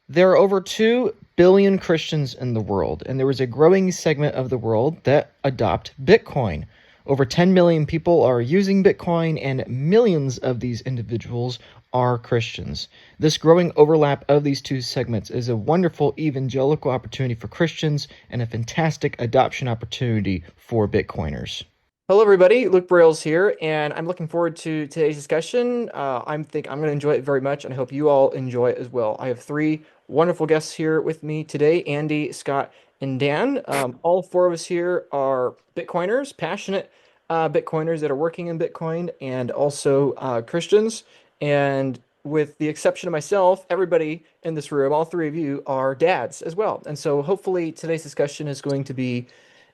There are over 2 billion Christians in the world, and there is a growing segment of the world that adopt Bitcoin. Over 10 million people are using Bitcoin, and millions of these individuals are Christians. This growing overlap of these two segments is a wonderful evangelical opportunity for Christians and a fantastic adoption opportunity for Bitcoiners. Hello, everybody. Luke Brails here, and I'm looking forward to today's discussion. I'm going to enjoy it very much, and I hope you all enjoy it as well. I have three wonderful guests here with me today: Andy, Scott, and Dan. All four of us here are Bitcoiners, passionate Bitcoiners that are working in Bitcoin, and also Christians. And with the exception of myself, everybody in this room, all three of you, are dads as well. And so hopefully today's discussion is going to be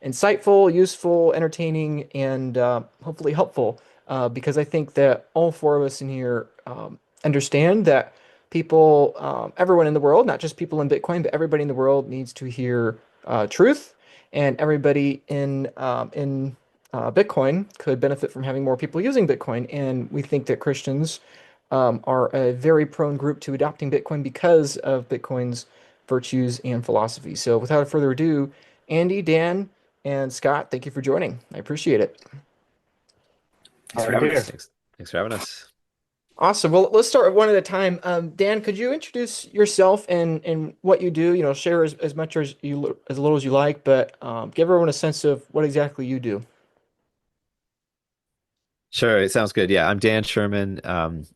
insightful, useful, entertaining, and hopefully helpful. Because I think that all four of us in here understand that people, everyone in the world, not just people in Bitcoin, but everybody in the world needs to hear truth, and everybody in Bitcoin could benefit from having more people using Bitcoin. And we think that Christians are a very prone group to adopting Bitcoin because of Bitcoin's virtues and philosophy. So, without further ado, Andy, Dan, and Scott, thank you for joining. I appreciate it. Thanks for Happy to be having us. here. Thanks for having us. Awesome. Well, let's start one at a time. Dan, could you introduce yourself and what you do? Share as much as as little as you like, but give everyone a sense of what exactly you do. Sure, it sounds good. Yeah, I'm Dan Sherman. I'm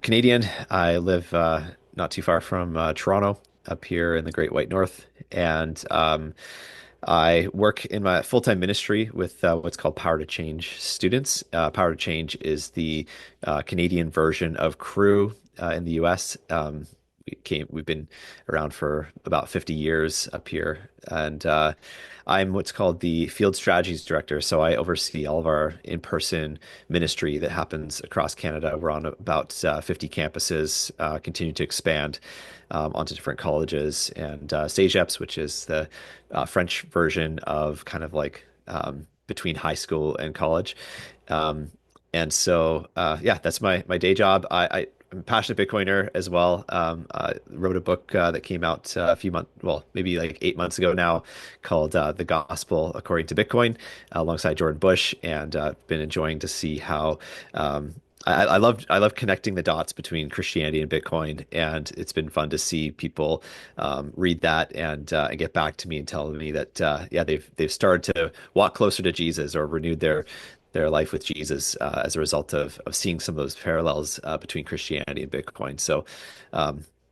Canadian. I live not too far from Toronto, up here in the Great White North, and I work in my full-time ministry with what's called Power to Change students. Power to Change is the Canadian version of Crew in the U.S. We've been around for about 50 years up here, and I'm what's called the Field Strategies Director. So I oversee all of our in-person ministry that happens across Canada. We're on about 50 campuses, continue to expand onto different colleges, and CEGEPs, which is the French version of kind of like between high school and college. Um, and so, yeah, that's my day job. I'm a passionate Bitcoiner as well. I wrote a book that came out a few months, well, maybe like 8 months ago now, called "The Gospel According to Bitcoin," alongside Jordan Bush, and been enjoying to see how I love connecting the dots between Christianity and Bitcoin, and it's been fun to see people read that and get back to me and tell me that yeah, they've started to walk closer to Jesus or renewed their life with Jesus as a result of seeing some of those parallels between Christianity and Bitcoin. So,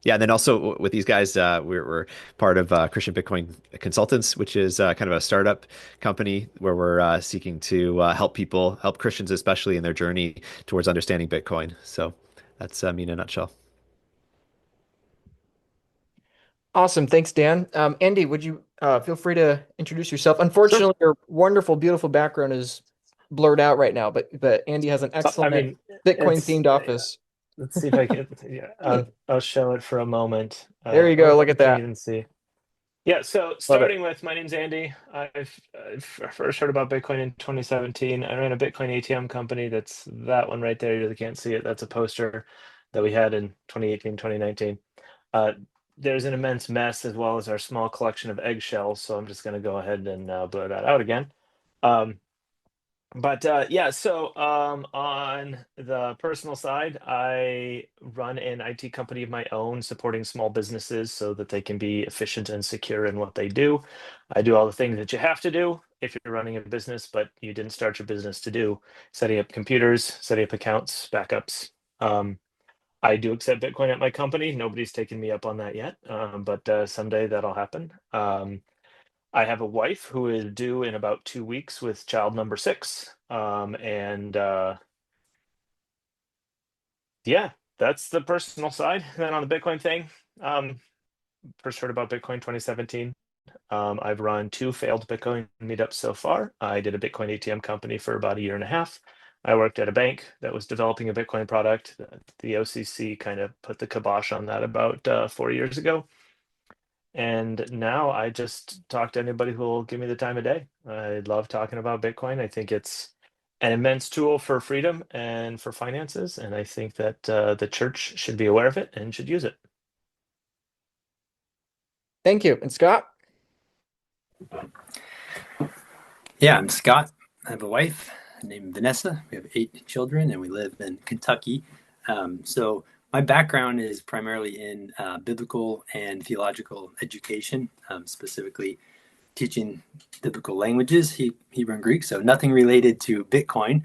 yeah, and then also with these guys, we're part of Christian Bitcoin Consultants, which is kind of a startup company where we're seeking to help Christians, especially in their journey towards understanding Bitcoin. So that's me in a nutshell. Awesome. Thanks, Dan. Andy, would you feel free to introduce yourself? Sure. Unfortunately, your wonderful, beautiful background is blurred out right now, but Andy has an I excellent mean, Bitcoin it's themed office. let's see if I can. Yeah, I'll show it for a moment. There you go. Oh, Look you at can't that. even see. Yeah. So Love it. starting with, my name's Andy. I've first heard about Bitcoin in 2017. I ran a Bitcoin ATM company. That's that one right there. You really can't see it. That's a poster that we had in 2018, 2019. Uh, there's an immense mess as well as our small collection of eggshells. So I'm just going to go ahead and blur that out again. Um, but yeah, so on the personal side, I run an IT company of my own, supporting small businesses so that they can be efficient and secure in what they do. I do all the things that you have to do if you're running a business, but you didn't start your business to do: setting up computers, setting up accounts, backups. Um, I do accept Bitcoin at my company. Nobody's taken me up on that yet, but someday that'll happen. I have a wife who is due in about 2 weeks with child number six. And yeah, that's the personal side. Then on the Bitcoin thing, um, first heard about Bitcoin 2017. I've run two failed Bitcoin meetups so far. I did a Bitcoin ATM company for about a year and a half. I worked at a bank that was developing a Bitcoin product. The OCC kind of put the kibosh on that about 4 years ago. And now I just talk to anybody who will give me the time of day. I love talking about Bitcoin. I think it's an immense tool for freedom and for finances. And I think that the church should be aware of it and should use it. Thank you. And Scott? Yeah, I'm Scott. I have a wife named Vanessa. We have 8 children, and we live in Kentucky. So my background is primarily in biblical and theological education, specifically teaching biblical languages, Hebrew and Greek. So nothing related to Bitcoin.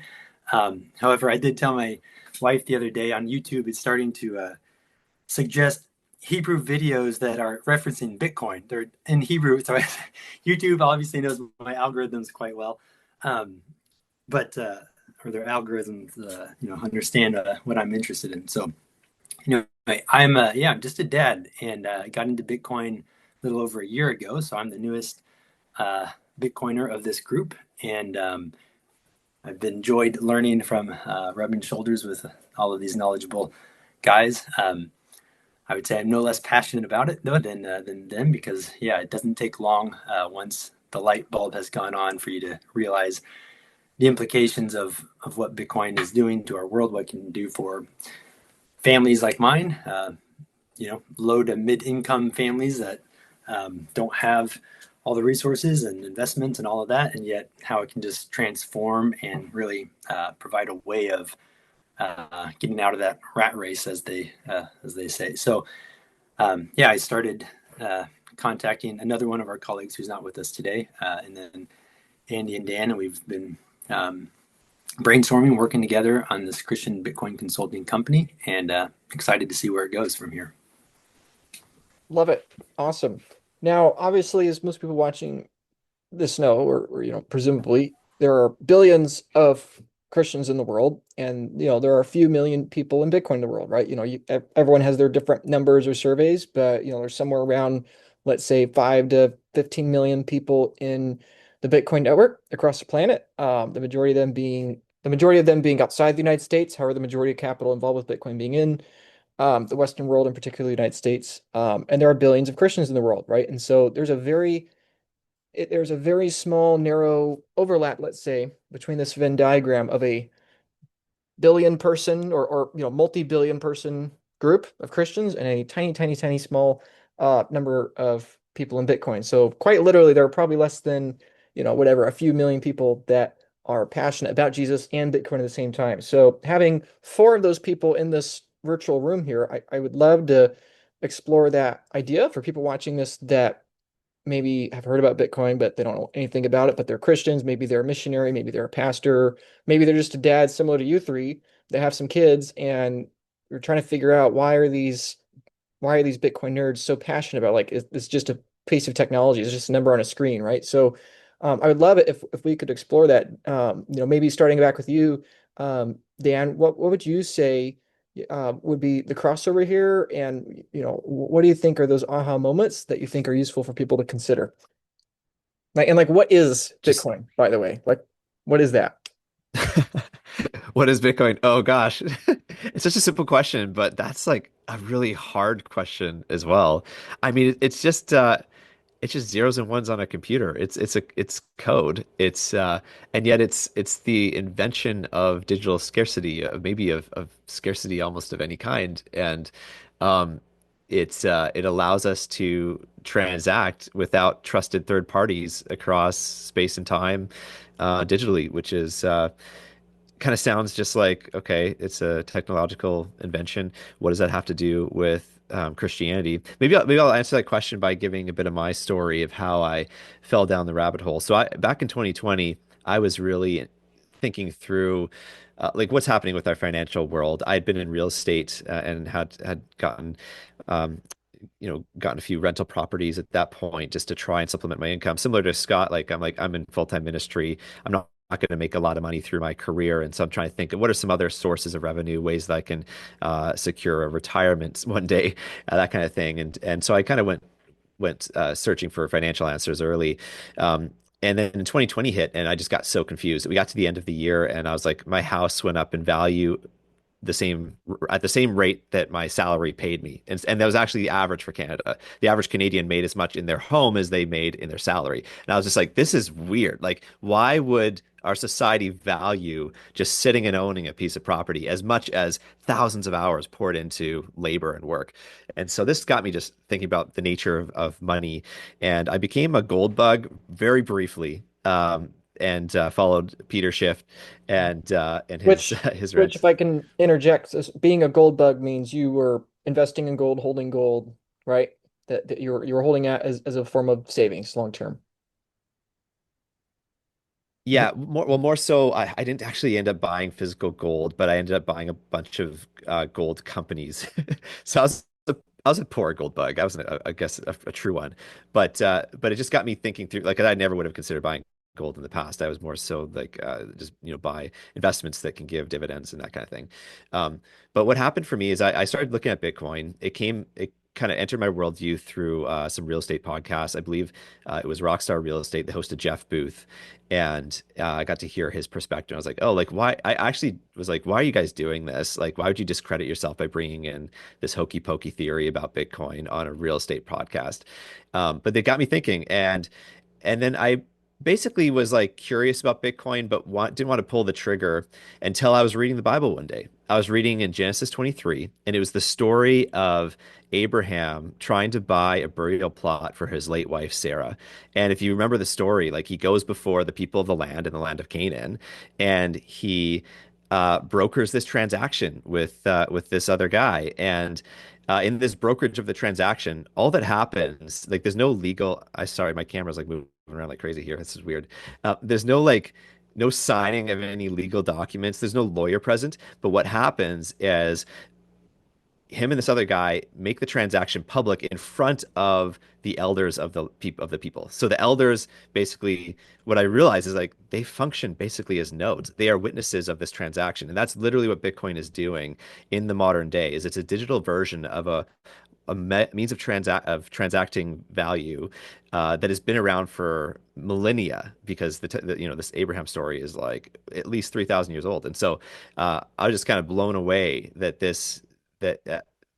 However, I did tell my wife the other day on YouTube, it's starting to suggest Hebrew videos that are referencing Bitcoin. They're in Hebrew, so YouTube obviously knows my algorithms quite well, um, but or their algorithms, understand what I'm interested in. So, I'm just a dad, and got into Bitcoin a little over a year ago. So I'm the newest uh, Bitcoiner of this group, and I've enjoyed learning from rubbing shoulders with all of these knowledgeable guys. I would say I'm no less passionate about it though than them because yeah, it doesn't take long once the light bulb has gone on for you to realize the implications of what Bitcoin is doing to our world, what it can do for families like mine, low to mid income families that don't have all the resources and investments and all of that, and yet how it can just transform and really provide a way of getting out of that rat race, as they say. So yeah, I started contacting another one of our colleagues who's not with us today, and then Andy and Dan, and we've been brainstorming, working together on this Christian Bitcoin consulting company, and excited to see where it goes from here. Love it. Awesome. Now, obviously, as most people watching this know, or presumably, there are billions of Christians in the world, and there are a few million people in Bitcoin in the world, right? Everyone has their different numbers or surveys, but there's somewhere around, let's say, 5 to 15 million people in the Bitcoin network across the planet. The majority of them being outside the United States. However, the majority of capital involved with Bitcoin being in the Western world, and particularly the United States. And there are billions of Christians in the world, right? And so there's a very small, narrow overlap, let's say, between this Venn diagram of a billion person or multi-billion person group of Christians and a tiny, tiny, tiny small number of people in Bitcoin. So quite literally, there are probably less than whatever, a few million people that are passionate about Jesus and Bitcoin at the same time. So having four of those people in this virtual room here, I would love to explore that idea for people watching this that maybe have heard about Bitcoin, but they don't know anything about it, but they're Christians. Maybe they're a missionary. Maybe they're a pastor. Maybe they're just a dad similar to you three. They have some kids and you're trying to figure out why are these Bitcoin nerds so passionate about like it's just a piece of technology. It's just a number on a screen, right? So I would love it if we could explore that. Maybe starting back with you, Dan, what would you say would be the crossover here? And what do you think are those aha moments that you think are useful for people to consider? Like what is Just Bitcoin, by the way? Like what is that? what is Bitcoin? Oh gosh. It's such a simple question, but that's like a really hard question as well. I mean, it's just zeros and ones on a computer. It's code. And yet it's the invention of digital scarcity, maybe of scarcity almost of any kind. And um it allows us to transact without trusted third parties across space and time digitally, which is kind of sounds just like, okay, it's a technological invention. What does that have to do with Christianity? Maybe I'll answer that question by giving a bit of my story of how I fell down the rabbit hole. So back in 2020, I was really thinking through like what's happening with our financial world. I'd been in real estate and had gotten um, gotten a few rental properties at that point just to try and supplement my income. Similar to Scott, I'm in full-time ministry. I'm not going to make a lot of money through my career, and so I'm trying to think of what are some other sources of revenue, ways that I can secure a retirement one day, that kind of thing. And so I kind of went searching for financial answers early. And then in 2020 hit, and I just got so confused. We got to the end of the year, and I was like, my house went up in value the same at the same rate that my salary paid me. And that was actually the average for Canada. The average Canadian made as much in their home as they made in their salary. And I was just like, this is weird. Like, why would our society value just sitting and owning a piece of property as much as thousands of hours poured into labor and work? And so this got me just thinking about the nature of money. And I became a gold bug very briefly. And followed Peter Schiff and his Which, his which, rent. if I can interject, being a gold bug means you were investing in gold, holding gold, right? That you were holding it as a form of savings long term. Yeah, more so, I didn't actually end up buying physical gold, but I ended up buying a bunch of gold companies. So I was a poor gold bug. I wasn't, I guess, a true one, but it just got me thinking through. Like, I never would have considered buying gold in the past. I was more so like just buy investments that can give dividends and that kind of thing. But what happened for me is I started looking at Bitcoin. It kind of entered my worldview through some real estate podcasts. I believe it was Rockstar Real Estate. They hosted Jeff Booth, and I got to hear his perspective. I was like, oh, like why? I actually was like, why are you guys doing this? Like, why would you discredit yourself by bringing in this hokey pokey theory about Bitcoin on a real estate podcast? But they got me thinking, and then I basically was like curious about Bitcoin, but didn't want to pull the trigger until I was reading the Bible one day. I was reading in Genesis 23, and it was the story of Abraham trying to buy a burial plot for his late wife Sarah. And if you remember the story, like he goes before the people of the land in the land of Canaan, and he brokers this transaction with this other guy. And in this brokerage of the transaction, all that happens, like there's no legal. Sorry, my camera's like moving around like crazy here. This is weird. There's no signing of any legal documents. There's no lawyer present. But what happens is him and this other guy make the transaction public in front of the elders of the people. So the elders basically, what I realize is like they function basically as nodes. They are witnesses of this transaction, and that's literally what Bitcoin is doing in the modern day. Is it's a digital version of a means of transacting value that has been around for millennia because this Abraham story is like at least 3,000 years old, and so I was just kind of blown away that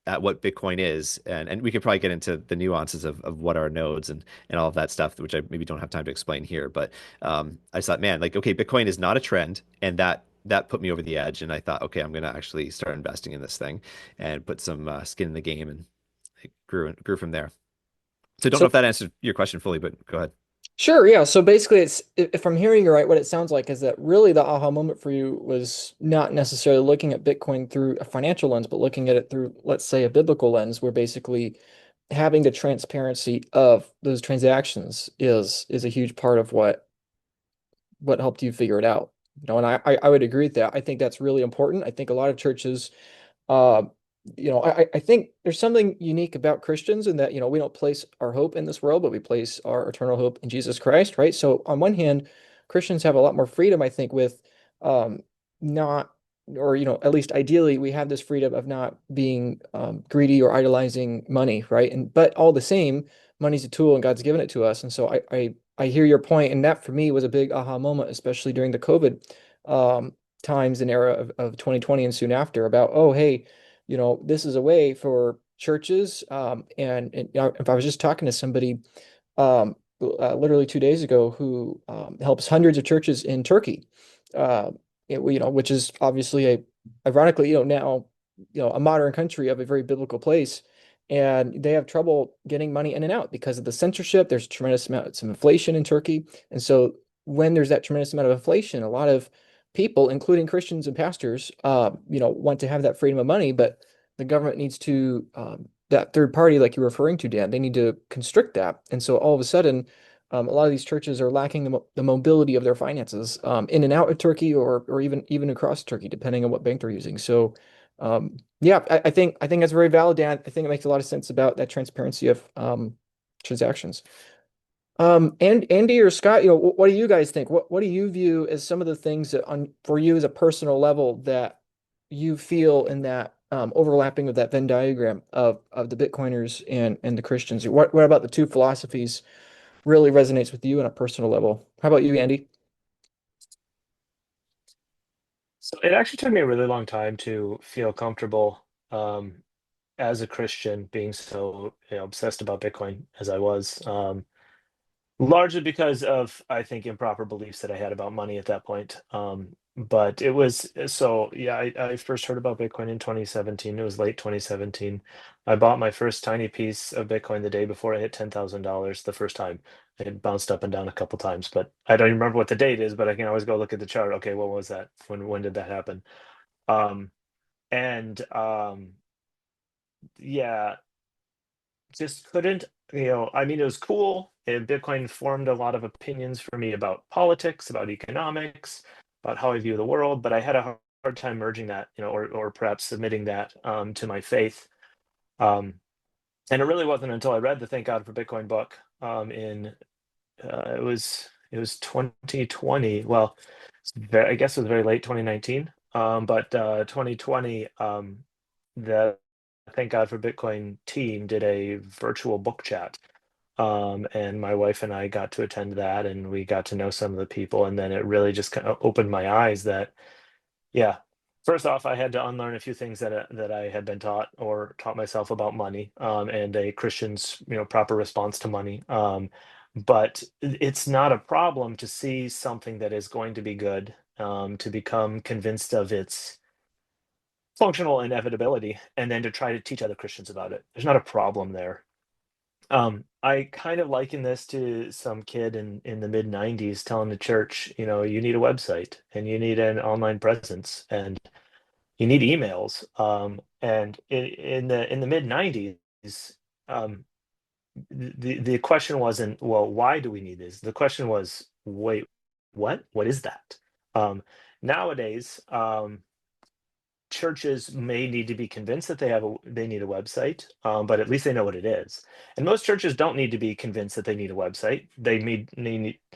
at what Bitcoin is, and we could probably get into the nuances of what are nodes and all of that stuff, which I maybe don't have time to explain here. But I just thought, man, like, okay, Bitcoin is not a trend, and that put me over the edge. And I thought, okay, I'm gonna actually start investing in this thing and put some skin in the game, and it grew from there. So I don't know So if that answered your question fully, but go ahead. sure, yeah. So basically, if I'm hearing you right, what it sounds like is that really the aha moment for you was not necessarily looking at Bitcoin through a financial lens, but looking at it through, let's say, a biblical lens, where basically having the transparency of those transactions is a huge part of what helped you figure it out. And I would agree with that. I think that's really important. I think a lot of churches uh, I think there's something unique about Christians in that, we don't place our hope in this world, but we place our eternal hope in Jesus Christ, right? So on one hand, Christians have a lot more freedom, I think, with um, not, or, at least ideally, we have this freedom of not being greedy or idolizing money, right? But all the same, money's a tool and God's given it to us. And so I hear your point, and that for me was a big aha moment, especially during the COVID times and era of 2020 and soon after, about, oh, hey, this is a way for churches. If I was just talking to somebody literally 2 days ago who helps hundreds of churches in Turkey, uh, which is obviously ironically, now, a modern country of a very biblical place. And they have trouble getting money in and out because of the censorship. There's a tremendous amount of inflation in Turkey. And so when there's that tremendous amount of inflation, a lot of people, including Christians and pastors, want to have that freedom of money, but the government needs to, that third party, like you're referring to, Dan, they need to constrict that. And so all of a sudden, a lot of these churches are lacking the mobility of their finances in and out of Turkey, or even across Turkey, depending on what bank they're using. So, yeah, I think that's very valid, Dan. I think it makes a lot of sense about that transparency of transactions. And Andy or Scott, what do you guys think? What do you view as some of the things that for you as a personal level that you feel in that overlapping of that Venn diagram of the Bitcoiners and the Christians? What about the two philosophies really resonates with you on a personal level? How about you, Andy? So it actually took me a really long time to feel comfortable as a Christian being so, obsessed about Bitcoin as I was. Largely because of, I think, improper beliefs that I had about money at that point. But it was so yeah, I first heard about Bitcoin in 2017. It was late 2017. I bought my first tiny piece of Bitcoin the day before I hit $10,000 the first time. It had bounced up and down a couple times, but I don't even remember what the date is, but I can always go look at the chart. Okay, what was that? When did that happen? Um, and yeah, just couldn't, I mean, it was cool. And Bitcoin formed a lot of opinions for me about politics, about economics, about how I view the world. But I had a hard time merging that, or perhaps submitting that to my faith. Um, and it really wasn't until I read the Thank God for Bitcoin book in it was 2020. Well, I guess it was very late 2019. But 2020, the Thank God for Bitcoin team did a virtual book chat. And my wife and I got to attend that, and we got to know some of the people. And then it really just kind of opened my eyes that, yeah, first off, I had to unlearn a few things that I had been taught or taught myself about money, and a Christian's, proper response to money. But it's not a problem to see something that is going to be good, to become convinced of its functional inevitability, and then to try to teach other Christians about it. There's not a problem there. I kind of liken this to some kid in the mid 90s telling the church, you need a website and you need an online presence and you need emails. And in the mid 90s, um, the question wasn't, well, why do we need this? The question was, wait, what? What is that? Nowadays, churches may need to be convinced that they need a website, but at least they know what it is. And most churches don't need to be convinced that they need a website.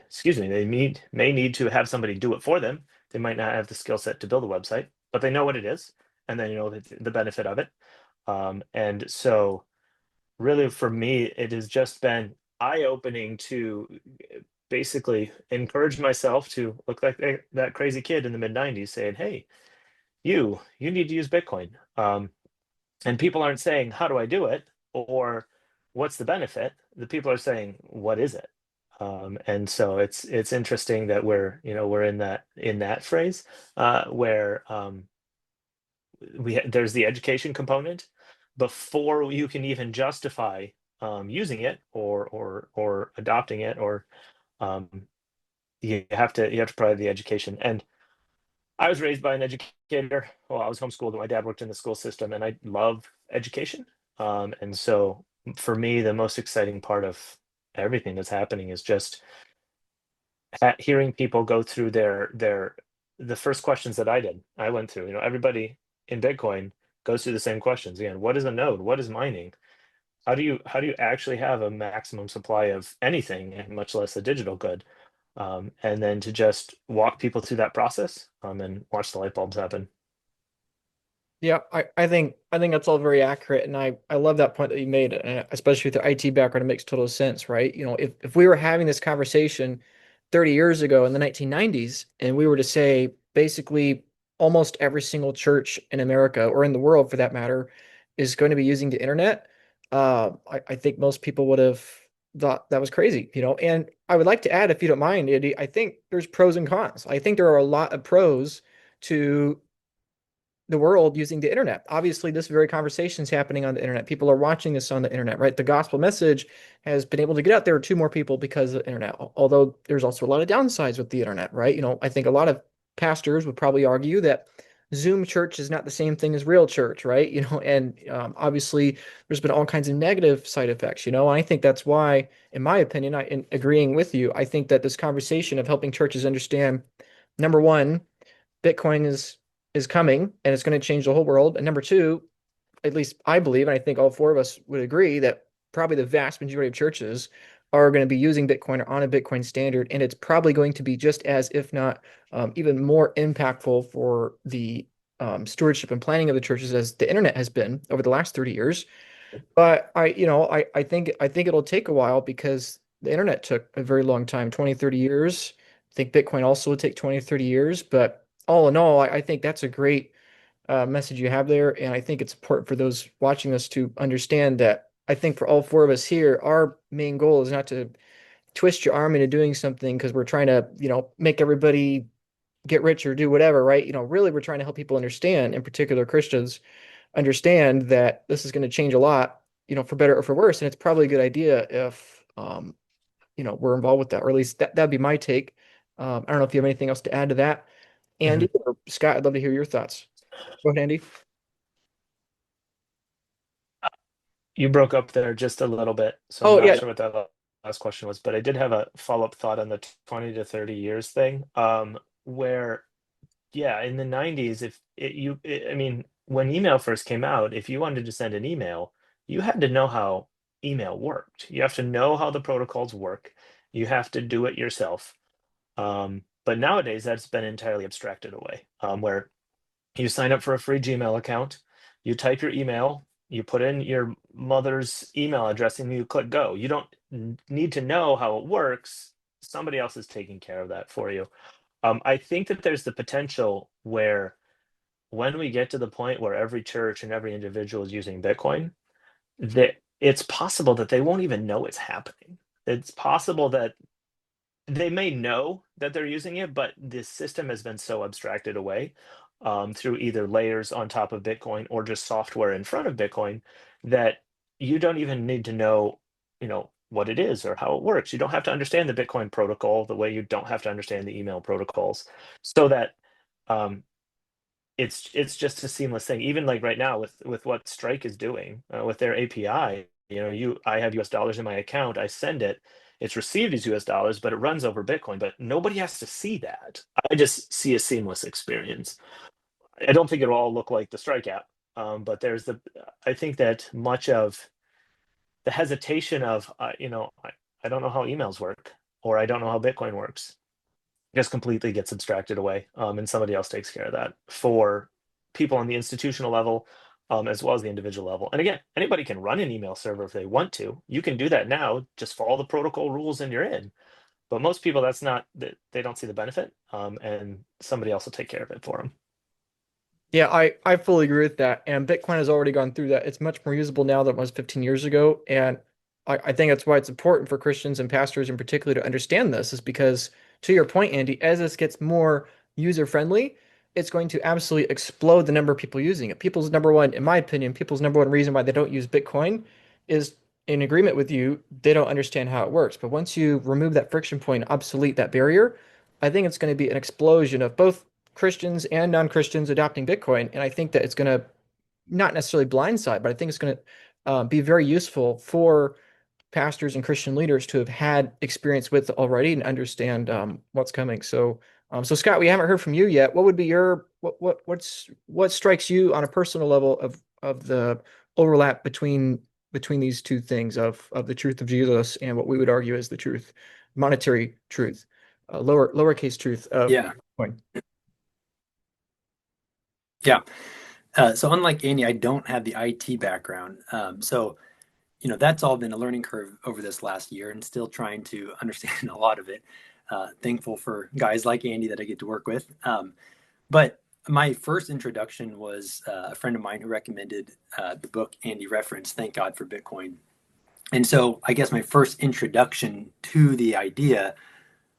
Excuse me, may need to have somebody do it for them. They might not have the skill set to build a website, but they know what it is, and they know the benefit of it. And so, really, for me, it has just been eye-opening to basically encourage myself to look like that crazy kid in the mid '90s, saying, "Hey, you need to use Bitcoin." And people aren't saying, how do I do it, or what's the benefit? The people are saying, what is it? And so it's interesting that we're in that phrase, where there's the education component before you can even justify using it, or adopting it, or um, you have to provide the education. And I was raised by an educator. Well, I was homeschooled, but my dad worked in the school system, and I love education. And so, for me, the most exciting part of everything that's happening is just hearing people go through the first questions that I did. I went through. Everybody in Bitcoin goes through the same questions. Again, what is a node? What is mining? How do you actually have a maximum supply of anything, and much less a digital good? And then to just walk people through that process, and watch the light bulbs happen. Yeah, I think that's all very accurate, and I love that point that you made, and especially with the IT background, it makes total sense, right? If we were having this conversation 30 years ago in the 1990s, and we were to say basically almost every single church in America or in the world for that matter is going to be using the internet, I think most people would have thought that was crazy. And I would like to add, if you don't mind, Andy, I think there's pros and cons. I think there are a lot of pros to the world using the internet. Obviously, this very conversation is happening on the internet. People are watching this on the internet, right? The gospel message has been able to get out there to more people because of the internet. Although there's also a lot of downsides with the internet, right? I think a lot of pastors would probably argue that Zoom church is not the same thing as real church, right? And obviously there's been all kinds of negative side effects. And I think that's why, in my opinion, in agreeing with you, I think that this conversation of helping churches understand, number one, Bitcoin is coming and it's going to change the whole world. And number two, at least I believe, and I think all four of us would agree that probably the vast majority of churches are going to be using Bitcoin or on a Bitcoin standard, and it's probably going to be just as, if not even more impactful for the stewardship and planning of the churches as the internet has been over the last 30 years. But I think it'll take a while because the internet took a very long time, 20, 30 years. I think Bitcoin also would take 20, 30 years, but all in all, I think that's a great message you have there. And I think it's important for those watching us to understand that I think for all four of us here, our main goal is not to twist your arm into doing something because we're trying to, make everybody get rich or do whatever, right? Really, we're trying to help people understand, in particular Christians, understand that this is going to change a lot, for better or for worse. And it's probably a good idea if, we're involved with that, or at least that'd be my take. I don't know if you have anything else to add to that, Andy Mhm. or Scott. I'd love to hear your thoughts. Go ahead, Andy. You broke up there just a little bit, so I'm Oh not yeah, sure what that last question was, but I did have a follow-up thought on the 20 to 30 years thing, where, yeah, in the 90s, I mean, when email first came out, if you wanted to send an email, you had to know how email worked. You have to know how the protocols work. You have to do it yourself. But nowadays, that's been entirely abstracted away, where you sign up for a free Gmail account, you type your email, you put in your mother's email address, and you click go. You don't need to know how it works. Somebody else is taking care of that for you. I think that there's the potential where when we get to the point where every church and every individual is using Bitcoin, that it's possible that they won't even know it's happening. It's possible that they may know that they're using it, but this system has been so abstracted away, through either layers on top of Bitcoin or just software in front of Bitcoin, that you don't even need to know, what it is or how it works. You don't have to understand the Bitcoin protocol the way you don't have to understand the email protocols. So that, um, it's just a seamless thing. Even like right now with what Strike is doing, with their API, I have US dollars in my account, I send it, it's received as US dollars, but it runs over Bitcoin, but nobody has to see that. I just see a seamless experience. I don't think it'll all look like the Strike app, but I think that much of the hesitation of, I don't know how emails work, or I don't know how Bitcoin works, just completely gets abstracted away, and somebody else takes care of that for people on the institutional level, as well as the individual level. And again, anybody can run an email server if they want to. You can do that now. Just follow the protocol rules and you're in. But most people, that's not that they don't see the benefit, and somebody else will take care of it for them. Yeah, I fully agree with that. And Bitcoin has already gone through that. It's much more usable now than it was 15 years ago. And I think that's why it's important for Christians and pastors in particular to understand this, is because, to your point, Andy, as this gets more user friendly, it's going to absolutely explode the number of people using it. In my opinion, people's number one reason why they don't use Bitcoin is, in agreement with you, they don't understand how it works. But once you remove that friction point, obsolete that barrier, I think it's going to be an explosion of both Christians and non-Christians adopting Bitcoin. And I think that it's going to not necessarily blindside, but I think it's going to be very useful for pastors and Christian leaders to have had experience with already and understand what's coming. So Scott, we haven't heard from you yet. What would be your what strikes you on a personal level of the overlap between these two things of the truth of Jesus and what we would argue is the truth, monetary truth, lowercase truth of Yeah, Bitcoin? yeah. So unlike Andy, I don't have the IT background. So that's all been a learning curve over this last year, and still trying to understand a lot of it. Thankful for guys like Andy that I get to work with. But my first introduction was a friend of mine who recommended the book Andy referenced, Thank God for Bitcoin. And so I guess my first introduction to the idea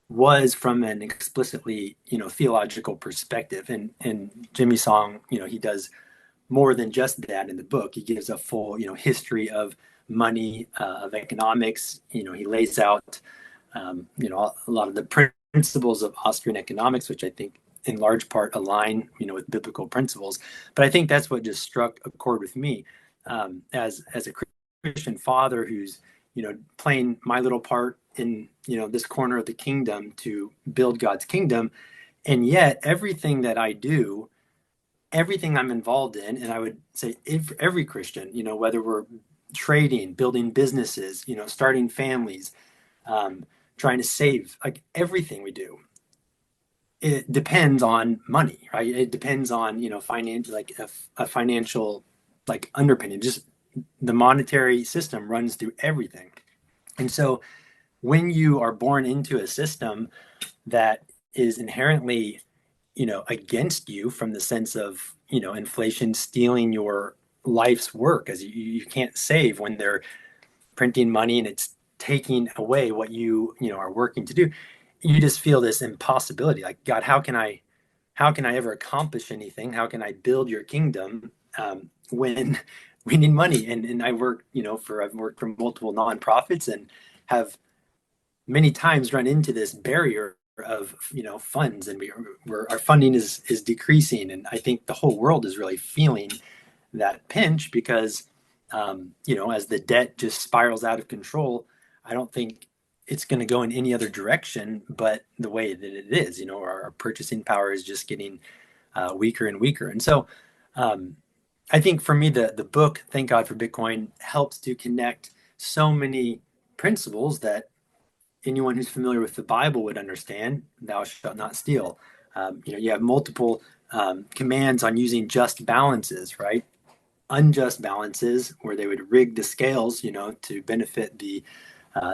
was from an explicitly, theological perspective. And Jimmy Song, he does more than just that in the book. He gives a full, history of money, of economics. He lays out, a lot of the principles of Austrian economics, which I think in large part align, with biblical principles. But I think that's what just struck a chord with me, as a Christian father who's, playing my little part in, this corner of the kingdom to build God's kingdom. And yet everything that I do, everything I'm involved in, and I would say if every Christian, whether we're trading, building businesses, starting families, trying to save, like everything we do, it depends on money, right? It depends on, finance, like a financial, like underpinning. Just the monetary system runs through everything. And so when you are born into a system that is inherently against you from the sense of, inflation stealing your life's work, as you can't save when they're printing money and it's taking away what you are working to do. You just feel this impossibility, like, God, how can I ever accomplish anything? How can I build your kingdom when we need money? And I've worked for multiple nonprofits and have many times run into this barrier of funds, and our funding is decreasing, and I think the whole world is really feeling that pinch because as the debt just spirals out of control, I don't think it's going to go in any other direction but the way that it is. Our purchasing power is just getting weaker and weaker. And so I think for me, the book, Thank God for Bitcoin, helps to connect so many principles that anyone who's familiar with the Bible would understand. Thou shalt not steal. You have multiple commands on using just balances, right? Unjust balances where they would rig the scales, to benefit the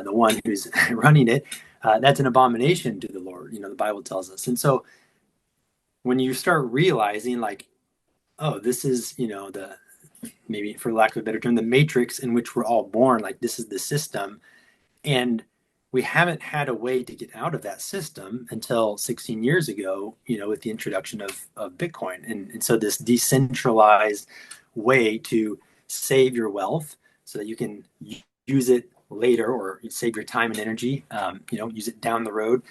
one who's running it. That's an abomination to the Lord, the Bible tells us. And so when you start realizing, like, oh, this is, the, maybe for lack of a better term, the matrix in which we're all born, like this is the system. And we haven't had a way to get out of that system until 16 years ago, with the introduction of Bitcoin. And so this decentralized way to save your wealth so that you can use it later, or save your time and energy, use it down the road,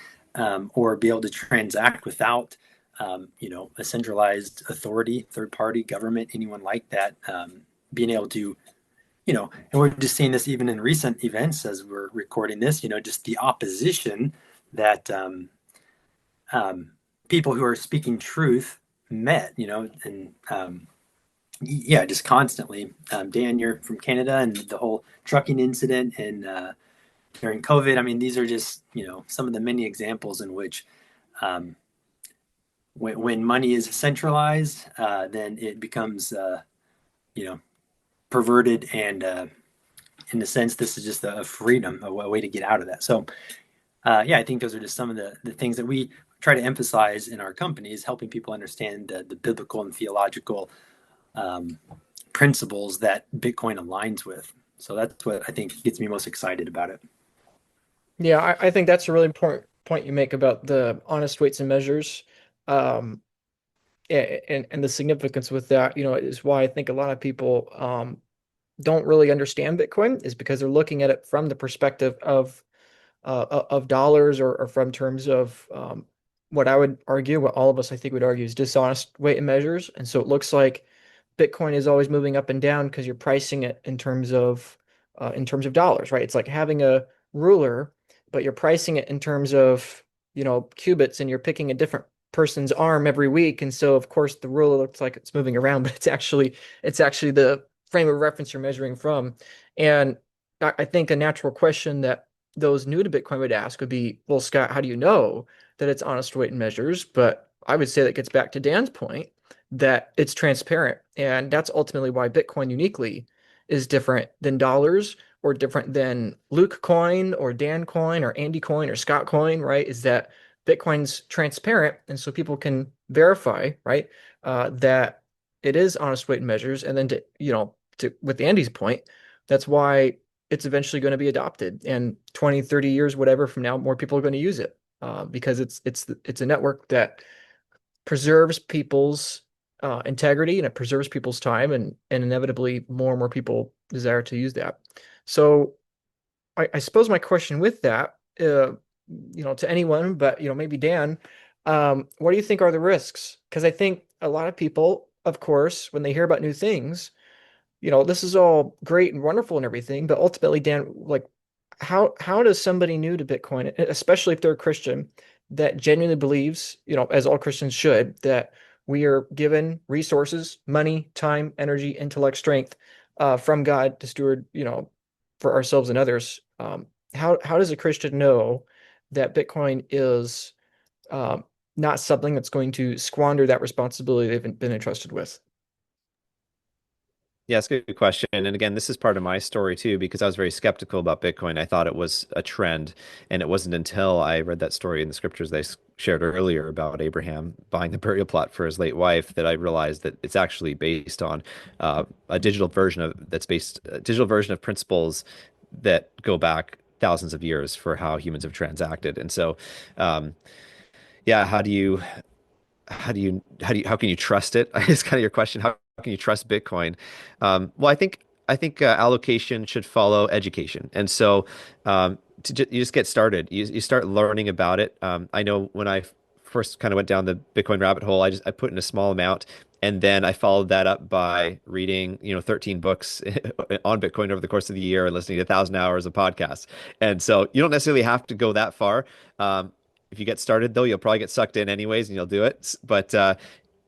or be able to transact without, a centralized authority, third party, government, anyone like that, being able to, and we're just seeing this even in recent events as we're recording this, just the opposition that people who are speaking truth met, and yeah, just constantly. Dan, you're from Canada, and the whole trucking incident and during COVID. I mean, these are just, some of the many examples in which when money is centralized, then it becomes, perverted, and in a sense, this is just a freedom, a way to get out of that. So, yeah, I think those are just some of the things that we try to emphasize in our company, is helping people understand the biblical and theological principles that Bitcoin aligns with. So that's what I think gets me most excited about it. Yeah, I think that's a really important point you make about the honest weights and measures, um, and the significance with that. Is why I think a lot of people don't really understand Bitcoin, is because they're looking at it from the perspective of dollars, or from terms of what I would argue, what all of us I think would argue, is dishonest weight and measures. And so it looks like Bitcoin is always moving up and down because you're pricing it in terms of dollars, right? It's like having a ruler, but you're pricing it in terms of qubits, and you're picking a different person's arm every week, and so of course the ruler looks like it's moving around, but it's actually the frame of reference you're measuring from. And I think a natural question that those new to Bitcoin would ask would be, well, Scott, how do you know that it's honest weight and measures? But I would say that gets back to Dan's point, that it's transparent. And that's ultimately why Bitcoin uniquely is different than dollars, or different than Luke coin, or Dan coin, or Andy coin, or Scott coin, right? Is that Bitcoin's transparent. And so people can verify, right, that it is honest weight and measures. And then with Andy's point, that's why it's eventually going to be adopted. And 20, 30 years, whatever from now, more people are going to use it, because it's a network that preserves people's integrity, and it preserves people's time, and inevitably more and more people desire to use that. So I suppose my question with that, to anyone, but maybe Dan, what do you think are the risks? Because I think a lot of people, of course, when they hear about new things, this is all great and wonderful and everything, but ultimately, Dan, like, how does somebody new to Bitcoin, especially if they're a Christian, that genuinely believes, as all Christians should, that we are given resources, money, time, energy, intellect, strength, from God to steward, for ourselves and others. How does a Christian know that Bitcoin is not something that's going to squander that responsibility they've been entrusted with? Yeah, it's a good question. And again, this is part of my story too, because I was very skeptical about Bitcoin. I thought it was a trend. And it wasn't until I read that story in the scriptures that shared earlier about Abraham buying the burial plot for his late wife that I realized that it's actually based on a digital version of that's based a digital version of principles that go back thousands of years for how humans have transacted. And so, um, yeah, how can you trust it? Is kind of your question. How can you trust Bitcoin? Well, I think allocation should follow education, and so you just get started. You start learning about it. I know when I first kind of went down the Bitcoin rabbit hole, I put in a small amount, and then I followed that up by reading 13 books on Bitcoin over the course of the year and listening to 1,000 hours of podcasts. And so you don't necessarily have to go that far. If you get started though, you'll probably get sucked in anyways, and you'll do it. But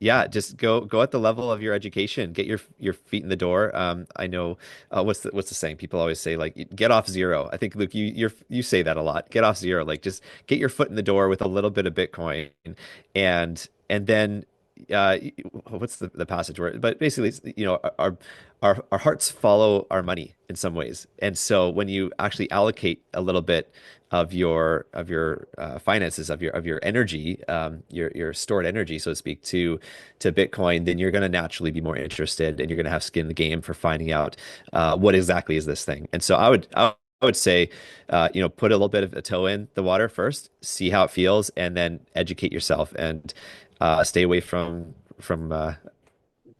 yeah, just go at the level of your education. Get your feet in the door. I know what's the saying? People always say like get off zero. I think Luke, you say that a lot. Get off zero. Like just get your foot in the door with a little bit of Bitcoin, and then uh, what's the passage word? But basically, it's, our hearts follow our money in some ways, and so when you actually allocate a little bit of your finances of your energy your stored energy so to speak to Bitcoin, then you're going to naturally be more interested and you're going to have skin in the game for finding out what exactly is this thing. And so I would say put a little bit of a toe in the water first, see how it feels, and then educate yourself and stay away from altcoins.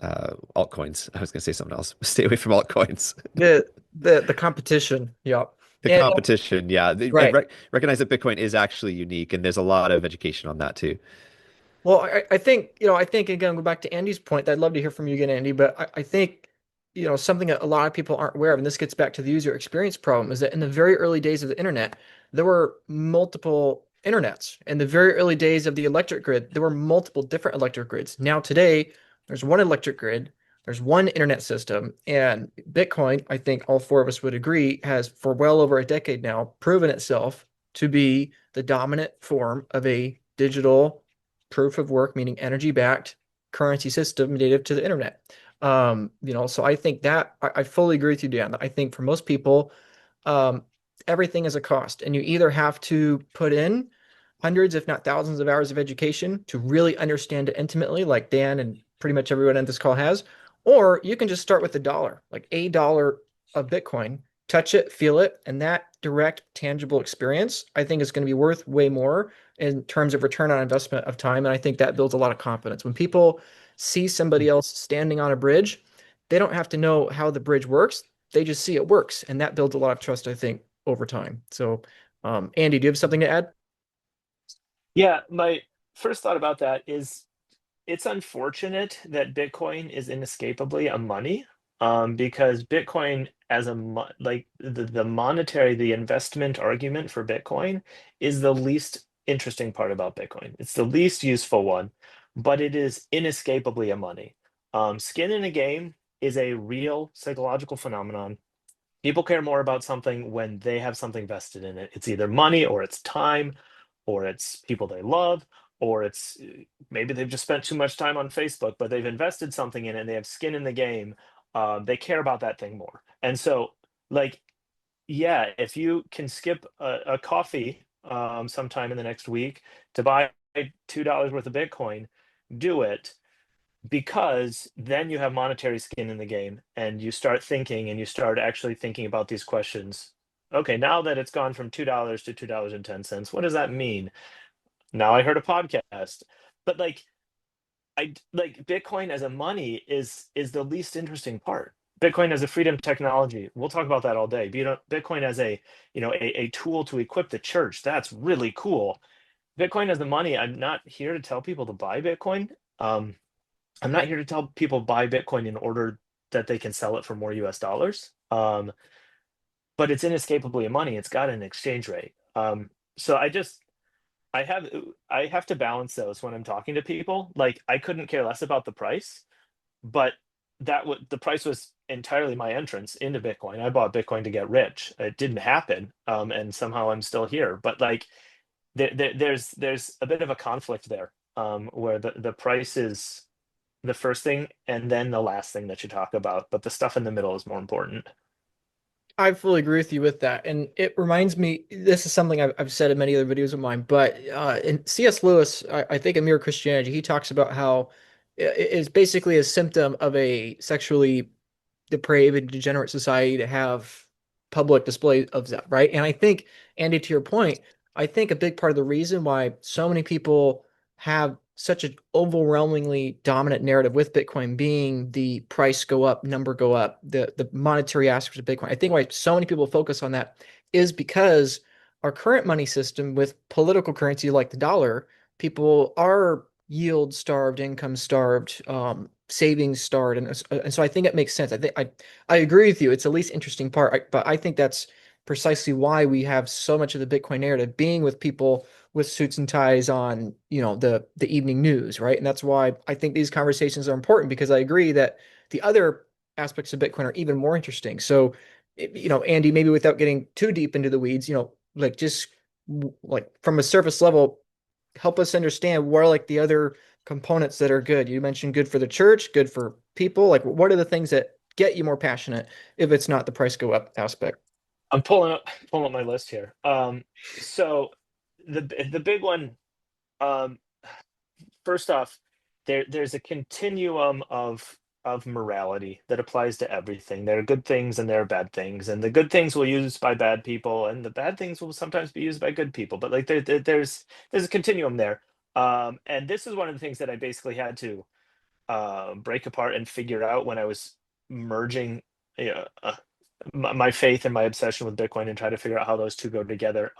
I was going to say something else. Stay away from altcoins. The competition. Yep. The And competition, yeah. right. Recognize that Bitcoin is actually unique, and there's a lot of education on that too. Well, I think, I think again, go back to Andy's point. I'd love to hear from you again, Andy, but I think, something that a lot of people aren't aware of, and this gets back to the user experience problem, is that in the very early days of the internet, there were multiple internets. In the very early days of the electric grid, there were multiple different electric grids. Now today, there's one electric grid, there's one internet system, and Bitcoin, I think all four of us would agree, has for well over a decade now proven itself to be the dominant form of a digital proof of work, meaning energy backed currency system native to the internet. So I think that I fully agree with you, Dan. I think for most people, um, everything is a cost, and you either have to put in hundreds, if not thousands, of hours of education to really understand it intimately, like Dan and pretty much everyone on this call has, or you can just start with $1, like $1 of Bitcoin, touch it, feel it, and that direct, tangible experience, I think is going to be worth way more in terms of return on investment of time. And I think that builds a lot of confidence. When people see somebody else standing on a bridge, they don't have to know how the bridge works. They just see it works. And that builds a lot of trust, I think, over time. So, Andy, do you have something to add? Yeah, my first thought about that is it's unfortunate that Bitcoin is inescapably a money, because Bitcoin as like the monetary, the investment argument for Bitcoin is the least interesting part about Bitcoin. It's the least useful one, but it is inescapably a money. Skin in a game is a real psychological phenomenon. People care more about something when they have something vested in it. It's either money or it's time or it's people they love, or it's maybe they've just spent too much time on Facebook, but they've invested something in it and they have skin in the game. They care about that thing more. And so, like, yeah, if you can skip a coffee sometime in the next week to buy $2 worth of Bitcoin, do it, because then you have monetary skin in the game and you start thinking and you start actually thinking about these questions. Okay, now that it's gone from $2 to $2.10, what does that mean? Now I heard a podcast. But like like Bitcoin as a money is the least interesting part. Bitcoin as a freedom technology, we'll talk about that all day. Bitcoin as a tool to equip the church, that's really cool. Bitcoin as the money, I'm not here to tell people to buy Bitcoin. Um, I'm not here to tell people buy Bitcoin in order that they can sell it for more US dollars. But it's inescapably a money. It's got an exchange rate. So I have I have to balance those when I'm talking to people. Like I couldn't care less about the price, but the price was entirely my entrance into Bitcoin. I bought Bitcoin to get rich. It didn't happen, and somehow I'm still here. But like there's a bit of a conflict there, where the price is the first thing and then the last thing that you talk about, but the stuff in the middle is more important. I fully agree with you with that. And it reminds me, this is something I've said in many other videos of mine, but in C.S. Lewis, I think in Mere Christianity, he talks about how it is basically a symptom of a sexually depraved and degenerate society to have public display of that, right? And I think, Andy, to your point, I think a big part of the reason why so many people have such an overwhelmingly dominant narrative with Bitcoin being the price go up, number go up, the monetary aspects of Bitcoin. I think why so many people focus on that is because our current money system with political currency like the dollar, people are yield starved, income starved, savings starved, and so I think it makes sense. I agree with you. It's the least interesting part, but I think that's precisely why we have so much of the Bitcoin narrative being with people with suits and ties on, the evening news, right? And that's why I think these conversations are important because I agree that the other aspects of Bitcoin are even more interesting. So, Andy, maybe without getting too deep into the weeds, like just like from a surface level, help us understand what are like the other components that are good. You mentioned good for the church, good for people. Like, what are the things that get you more passionate if it's not the price go up aspect? I'm pulling up my list here. So the big one, um, first off, there's a continuum of morality that applies to everything. There are good things and there are bad things, and the good things will be used by bad people, and the bad things will sometimes be used by good people. But like there's a continuum there. And this is one of the things that I basically had to break apart and figure out when I was merging my faith and my obsession with Bitcoin and try to figure out how those two go together.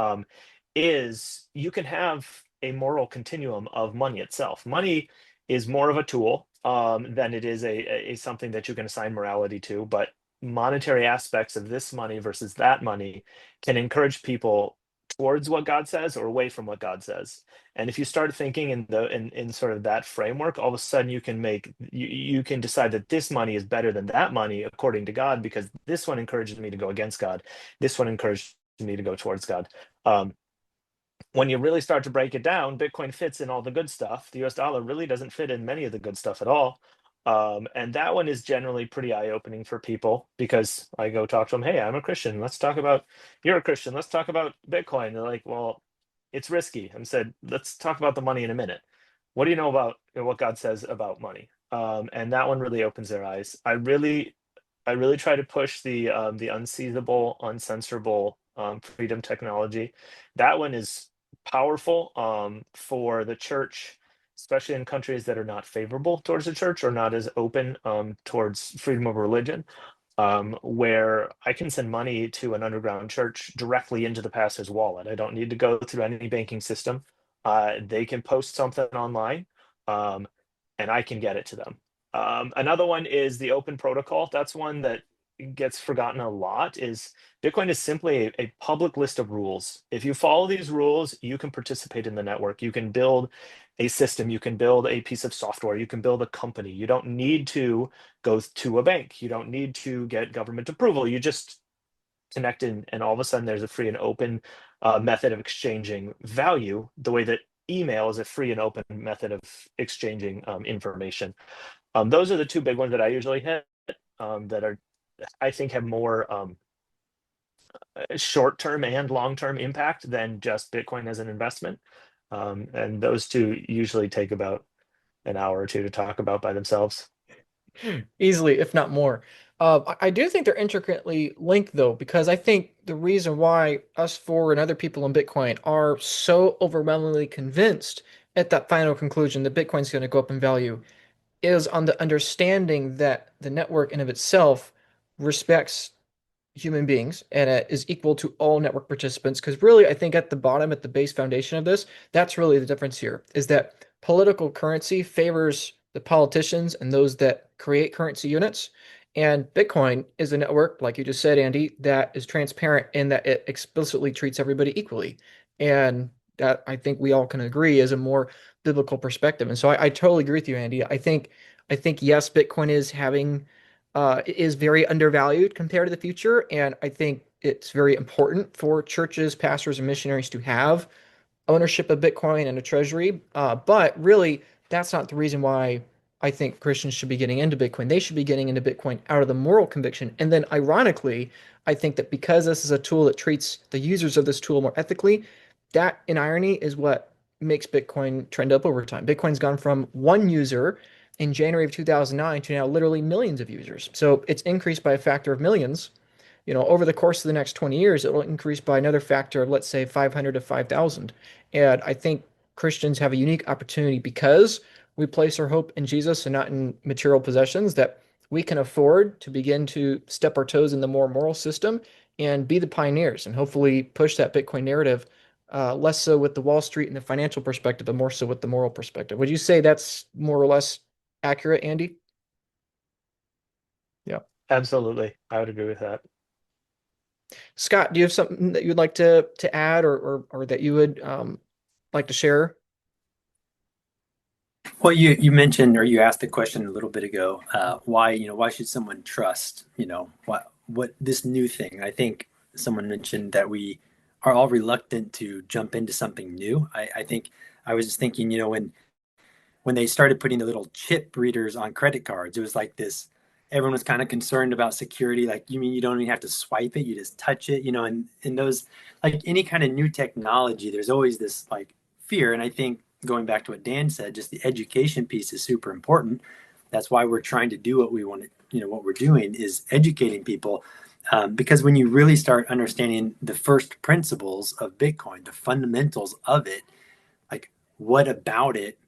Is you can have a moral continuum of money itself. Money is more of a tool than it is a something that you can assign morality to. But monetary aspects of this money versus that money can encourage people towards what God says or away from what God says. And if you start thinking in sort of that framework, all of a sudden you can decide that this money is better than that money according to God, because this one encourages me to go against God. This one encourages me to go towards God. Um, when you really start to break it down, Bitcoin fits in all the good stuff. The US dollar really doesn't fit in many of the good stuff at all. And that one is generally pretty eye-opening for people because I go talk to them, hey, I'm a Christian. Let's talk about, you're a Christian. Let's talk about Bitcoin. They're like, well, it's risky. I said, let's talk about the money in a minute. What do you know about what God says about money? And that one really opens their eyes. I really try to push the unseizable, uncensorable freedom technology. That one is powerful for the church, especially in countries that are not favorable towards the church or not as open towards freedom of religion, where I can send money to an underground church directly into the pastor's wallet. I don't need to go through any banking system. They can post something online, um, and I can get it to them. Another one is the open protocol. That's one that gets forgotten a lot. Is Bitcoin is simply a public list of rules. If you follow these rules, you can participate in the network. You can build a system. You can build a piece of software. You can build a company. You don't need to go to a bank. You don't need to get government approval. You just connect in, and all of a sudden there's a free and open method of exchanging value, the way that email is a free and open method of exchanging information. Those are the two big ones that I usually hit that are, I think, have more short-term and long-term impact than just Bitcoin as an investment. And those two usually take about an hour or two to talk about by themselves. Easily, if not more. I do think they're intricately linked, though, because I think the reason why us four and other people in Bitcoin are so overwhelmingly convinced at that final conclusion that Bitcoin's going to go up in value is on the understanding that the network in of itself respects human beings and it is equal to all network participants. Because really, I think at the bottom, at the base foundation of this, that's really the difference here is that political currency favors the politicians and those that create currency units. And Bitcoin is a network, like you just said, Andy, that is transparent in that it explicitly treats everybody equally. And that I think we all can agree is a more biblical perspective. And so I totally agree with you, Andy. I think yes, Bitcoin is very undervalued compared to the future. And I think it's very important for churches, pastors, and missionaries to have ownership of Bitcoin and a treasury. But really, that's not the reason why I think Christians should be getting into Bitcoin. They should be getting into Bitcoin out of the moral conviction. And then, ironically, I think that because this is a tool that treats the users of this tool more ethically, that in irony is what makes Bitcoin trend up over time. Bitcoin's gone from one user in January of 2009 to now literally millions of users. So it's increased by a factor of millions. Over the course of the next 20 years, it'll increase by another factor of, let's say, 500 to 5,000. And I think Christians have a unique opportunity because we place our hope in Jesus and not in material possessions, that we can afford to begin to step our toes in the more moral system and be the pioneers and hopefully push that Bitcoin narrative, less so with the Wall Street and the financial perspective, but more so with the moral perspective. Would you say that's more or less accurate, Andy? Yeah. Absolutely. I would agree with that. Scott, do you have something that you'd like to add, or that you would like to share? Well, you mentioned, or you asked the question a little bit ago, why should someone trust, what this new thing? I think someone mentioned that we are all reluctant to jump into something new. I think I was just thinking, when they started putting the little chip readers on credit cards, it was like this. Everyone was kind of concerned about security. Like, you mean you don't even have to swipe it; you just touch it, And in those, like any kind of new technology, there's always this like fear. And I think going back to what Dan said, just the education piece is super important. That's why we're trying to do what we want to. What we're doing is educating people, because when you really start understanding the first principles of Bitcoin, the fundamentals of it, like what about it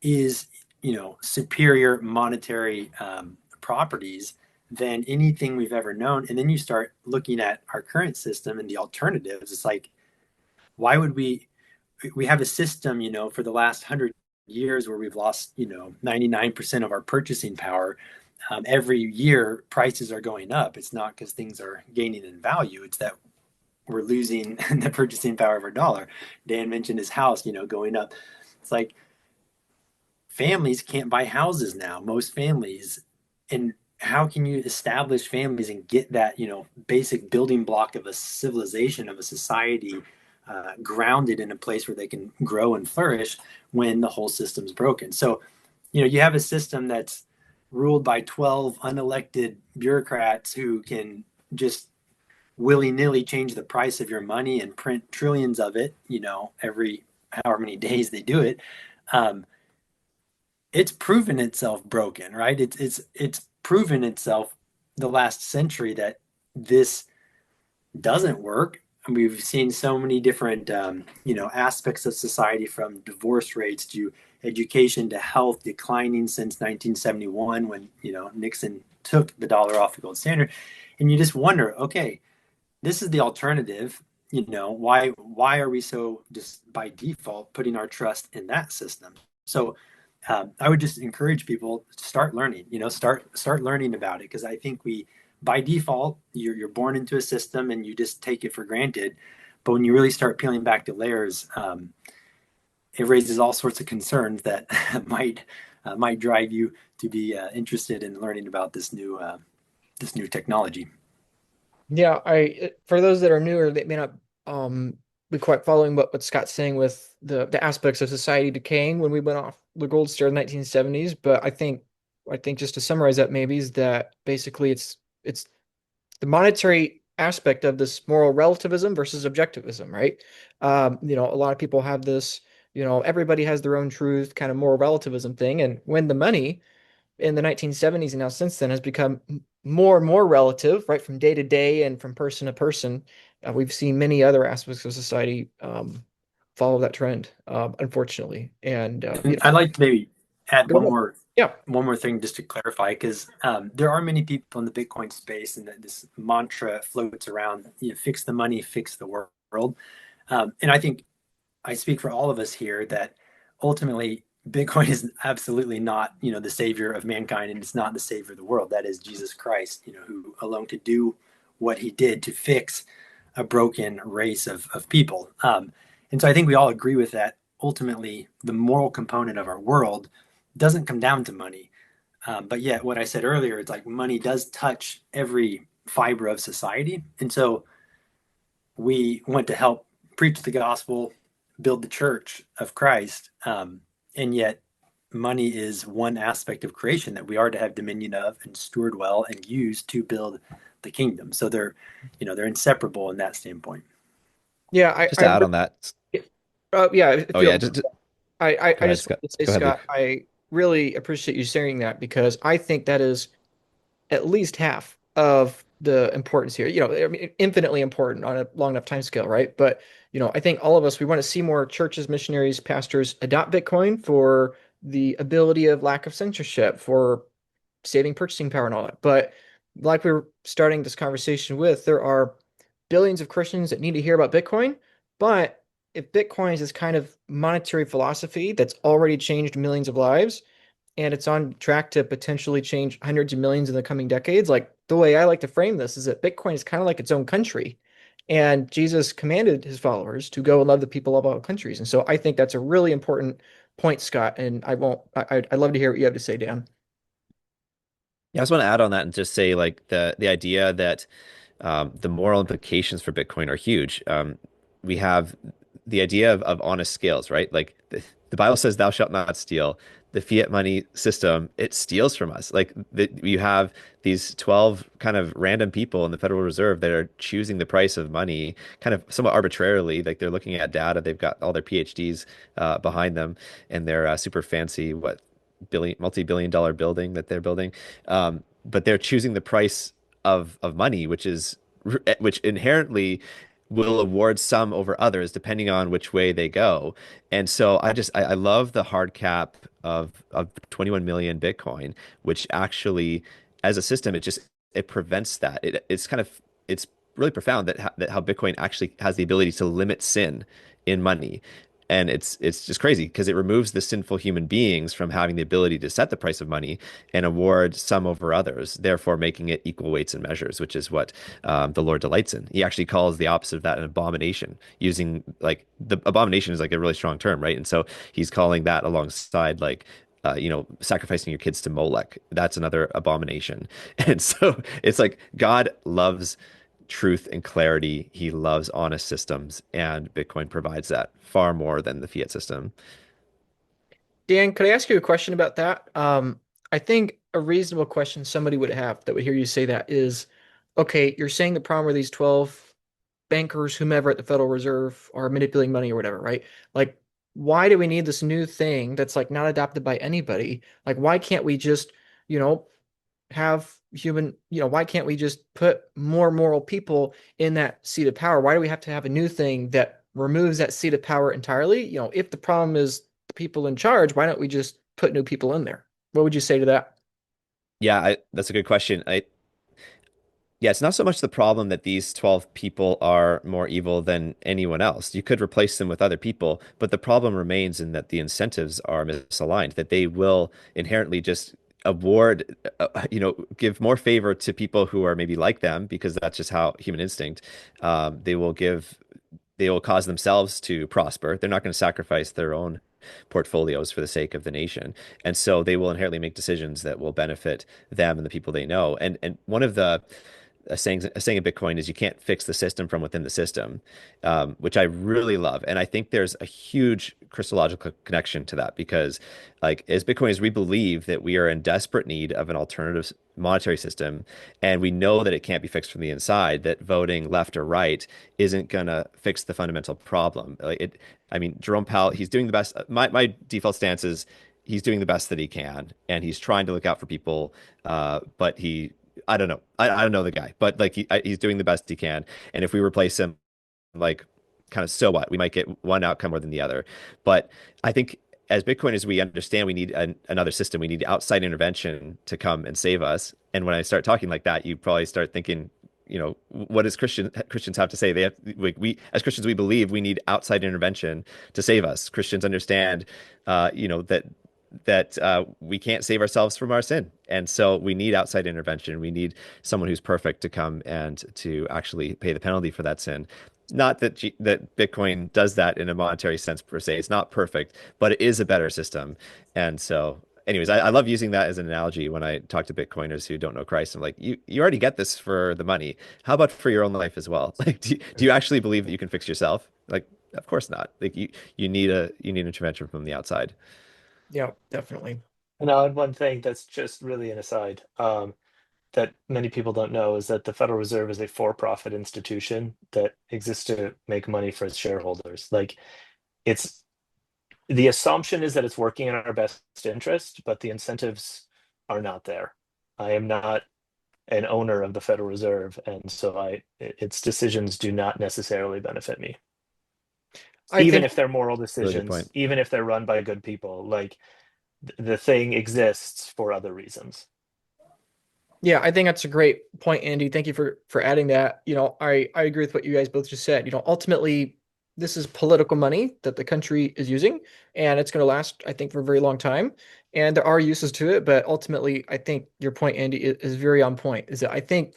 is superior monetary properties than anything we've ever known. And then you start looking at our current system and the alternatives. It's like, why would we have a system for the last 100 years where we've lost 99% of our purchasing power. Every year prices are going up. It's not because things are gaining in value, it's that we're losing the purchasing power of our dollar. Dan mentioned his house going up. It's like families can't buy houses now, most families. And how can you establish families and get that basic building block of a civilization, of a society, grounded in a place where they can grow and flourish when the whole system's broken? So you have a system that's ruled by 12 unelected bureaucrats who can just willy-nilly change the price of your money and print trillions of it every however many days they do it. It's proven itself broken, right? It's proven itself the last century that this doesn't work. And we've seen so many different aspects of society, from divorce rates to education to health, declining since 1971 when Nixon took the dollar off the gold standard. And you just wonder, okay, this is the alternative. Why are we so just by default putting our trust in that system? So I would just encourage people to start learning, start learning about it, because I think we, by default, you're born into a system and you just take it for granted. But when you really start peeling back the layers, it raises all sorts of concerns that might drive you to be interested in learning about this new technology. Yeah, for those that are newer, they may not be quite following what Scott's saying with the aspects of society decaying when we went off the gold standard in the 1970s. But I think just to summarize that maybe is that basically it's the monetary aspect of this moral relativism versus objectivism, right? A lot of people have this, everybody has their own truth kind of moral relativism thing, and when the money in the 1970s and now since then has become more and more relative, right, from day to day and from person to person. We've seen many other aspects of society follow that trend, unfortunately. And I'd like to maybe add go ahead. Yeah. one more thing just to clarify, because there are many people in the Bitcoin space, and that this mantra floats around, fix the money, fix the world. And I think I speak for all of us here that ultimately Bitcoin is absolutely not, the savior of mankind, and it's not the savior of the world. That is Jesus Christ, who alone could do what he did to fix a broken race of people. And so I think we all agree with that. Ultimately, the moral component of our world doesn't come down to money. But yet, what I said earlier, it's like money does touch every fiber of society. And so we want to help preach the gospel, build the church of Christ. And yet, money is one aspect of creation that we are to have dominion of and steward well and use to build the kingdom. So they're inseparable in that standpoint. Yeah, Just to add on that. yeah, if Oh you yeah, don't, I go ahead, just Scott. wanted to say, Go ahead, Scott, Luke. I really appreciate you sharing that because I think that is at least half of the importance here. I mean, infinitely important on a long enough time scale, right? But I think all of us we want to see more churches, missionaries, pastors adopt Bitcoin for the ability of lack of censorship, for saving purchasing power and all that. But like we were starting this conversation with, there are billions of Christians that need to hear about Bitcoin. But if Bitcoin is this kind of monetary philosophy that's already changed millions of lives, and it's on track to potentially change hundreds of millions in the coming decades. Like the way I like to frame this is that Bitcoin is kind of like its own country. And Jesus commanded his followers to go and love the people of all countries. And so I think that's a really important point, Scott. And I won't, I'd love to hear what you have to say, Dan. Yeah, I just want to add on that and just say like the idea that the moral implications for Bitcoin are huge. We have the idea of honest scales, right? Like the Bible says, "Thou shalt not steal." The fiat money system, it steals from us. Like you have these 12 kind of random people in the Federal Reserve that are choosing the price of money kind of somewhat arbitrarily. Like they're looking at data, they've got all their PhDs behind them, and their super fancy, multi-billion dollar building that they're building. But they're choosing the price of money, which inherently will award some over others depending on which way they go. And so I love the hard cap of 21 million Bitcoin, which actually as a system it prevents that. It's really profound that how Bitcoin actually has the ability to limit sin in money. And it's just crazy because it removes the sinful human beings from having the ability to set the price of money and award some over others, therefore making it equal weights and measures, which is what the Lord delights in. He actually calls the opposite of that an abomination, using like the abomination is like a really strong term, right? And so he's calling that alongside like sacrificing your kids to Molech. That's another abomination. And so it's like God loves truth and clarity. He loves honest systems, and Bitcoin provides that far more than the fiat system. Dan, could I ask you a question about that? I think a reasonable question somebody would have that would hear you say that is, okay, you're saying the problem are these 12 bankers, whomever at the Federal Reserve are manipulating money or whatever, right? Like, why do we need this new thing that's like not adopted by anybody? Like, why can't we just, you know, have why can't we just put more moral people in that seat of power? Why do we have to have a new thing that removes that seat of power entirely? If the problem is the people in charge, why don't we just put new people in there? What would you say to that? Yeah, that's a good question. Yeah, it's not so much the problem that these 12 people are more evil than anyone else. You could replace them with other people, but the problem remains in that the incentives are misaligned, that they will inherently just award, give more favor to people who are maybe like them, because that's just how human instinct. They will cause themselves to prosper. They're not going to sacrifice their own portfolios for the sake of the nation. And so they will inherently make decisions that will benefit them and the people they know. And one of the a saying of Bitcoin is you can't fix the system from within the system, which I really love. And I think there's a huge Christological connection to that because, like, as Bitcoiners, we believe that we are in desperate need of an alternative monetary system, and we know that it can't be fixed from the inside. That voting left or right isn't gonna fix the fundamental problem. I mean, Jerome Powell, he's doing the best. My default stance is he's doing the best that he can, and he's trying to look out for people. But I don't know. I don't know the guy, but like he's doing the best he can. And if we replace him, like kind of so what? We might get one outcome more than the other. But I think as Bitcoiners, we understand we need another system. We need outside intervention to come and save us. And when I start talking like that, you probably start thinking, what does Christians have to say? They have we as Christians we believe we need outside intervention to save us. Christians understand, that we can't save ourselves from our sin. And so we need outside intervention. We need someone who's perfect to come and to actually pay the penalty for that sin. Not that Bitcoin does that in a monetary sense per se. It's not perfect, but it is a better system. And so, anyways, I love using that as an analogy when I talk to Bitcoiners who don't know Christ. I'm like, you already get this for the money. How about for your own life as well? Like, do you actually believe that you can fix yourself? Like, of course not. Like you need intervention from the outside. Yeah, definitely. And I'll add one thing that's just really an aside, that many people don't know is that the Federal Reserve is a for-profit institution that exists to make money for its shareholders. Like, it's the assumption is that it's working in our best interest, but the incentives are not there. I am not an owner of the Federal Reserve, and so its decisions do not necessarily benefit me. I Even think if they're moral Really good decisions, point. even if they're run by good people, like the thing exists for other reasons. Yeah, I think that's a great point, Andy. Thank you for adding that. I agree with what you guys both just said. Ultimately, this is political money that the country is using, and it's going to last, I think, for a very long time. And there are uses to it, but ultimately, I think your point, Andy, is very on point. Is that I think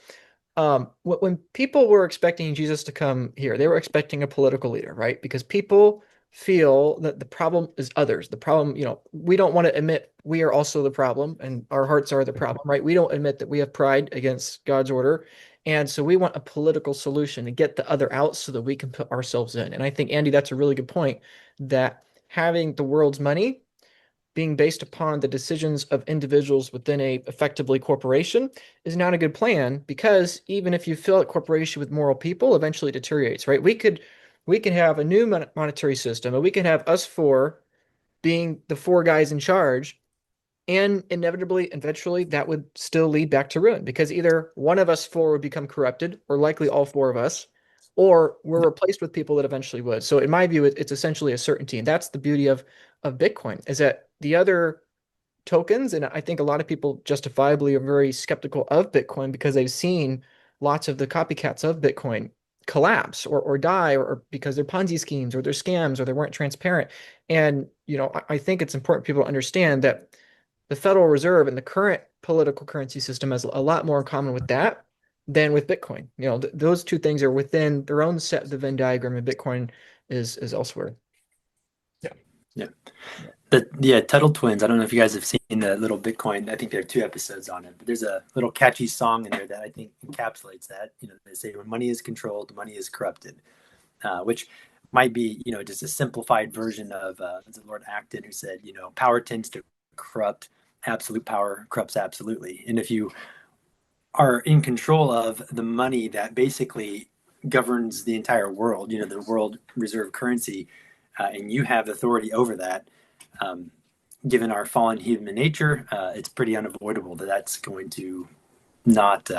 when people were expecting Jesus to come here, they were expecting a political leader, right? Because people feel that the problem is others. The problem, we don't want to admit we are also the problem and our hearts are the problem, right? We don't admit that we have pride against God's order. And so we want a political solution to get the other out so that we can put ourselves in. And I think, Andy, that's a really good point that having the world's money being based upon the decisions of individuals within a effectively corporation is not a good plan because even if you fill a corporation with moral people, eventually it deteriorates, right? We could have a new monetary system, and we could have us four being the four guys in charge, and inevitably, eventually, that would still lead back to ruin because either one of us four would become corrupted, or likely all four of us, or we're replaced with people that eventually would. So, in my view, it's essentially a certainty, and that's the beauty of Bitcoin is that the other tokens, and I think a lot of people justifiably are very skeptical of Bitcoin because they've seen lots of the copycats of Bitcoin collapse or die or because they're Ponzi schemes or they're scams or they weren't transparent. And I think it's important for people to understand that the Federal Reserve and the current political currency system has a lot more in common with that than with Bitcoin. Those two things are within their own set of the Venn diagram, and Bitcoin is elsewhere. Yeah. Yeah. Yeah, Tuttle Twins. I don't know if you guys have seen the little Bitcoin. I think there are 2 episodes on it, but there's a little catchy song in there that I think encapsulates that. They say when money is controlled, money is corrupted, which might be, just a simplified version of the Lord Acton, who said, power tends to corrupt. Absolute power corrupts absolutely. And if you are in control of the money that basically governs the entire world, the world reserve currency, and you have authority over that, um, given our fallen human nature, it's pretty unavoidable that that's going to not,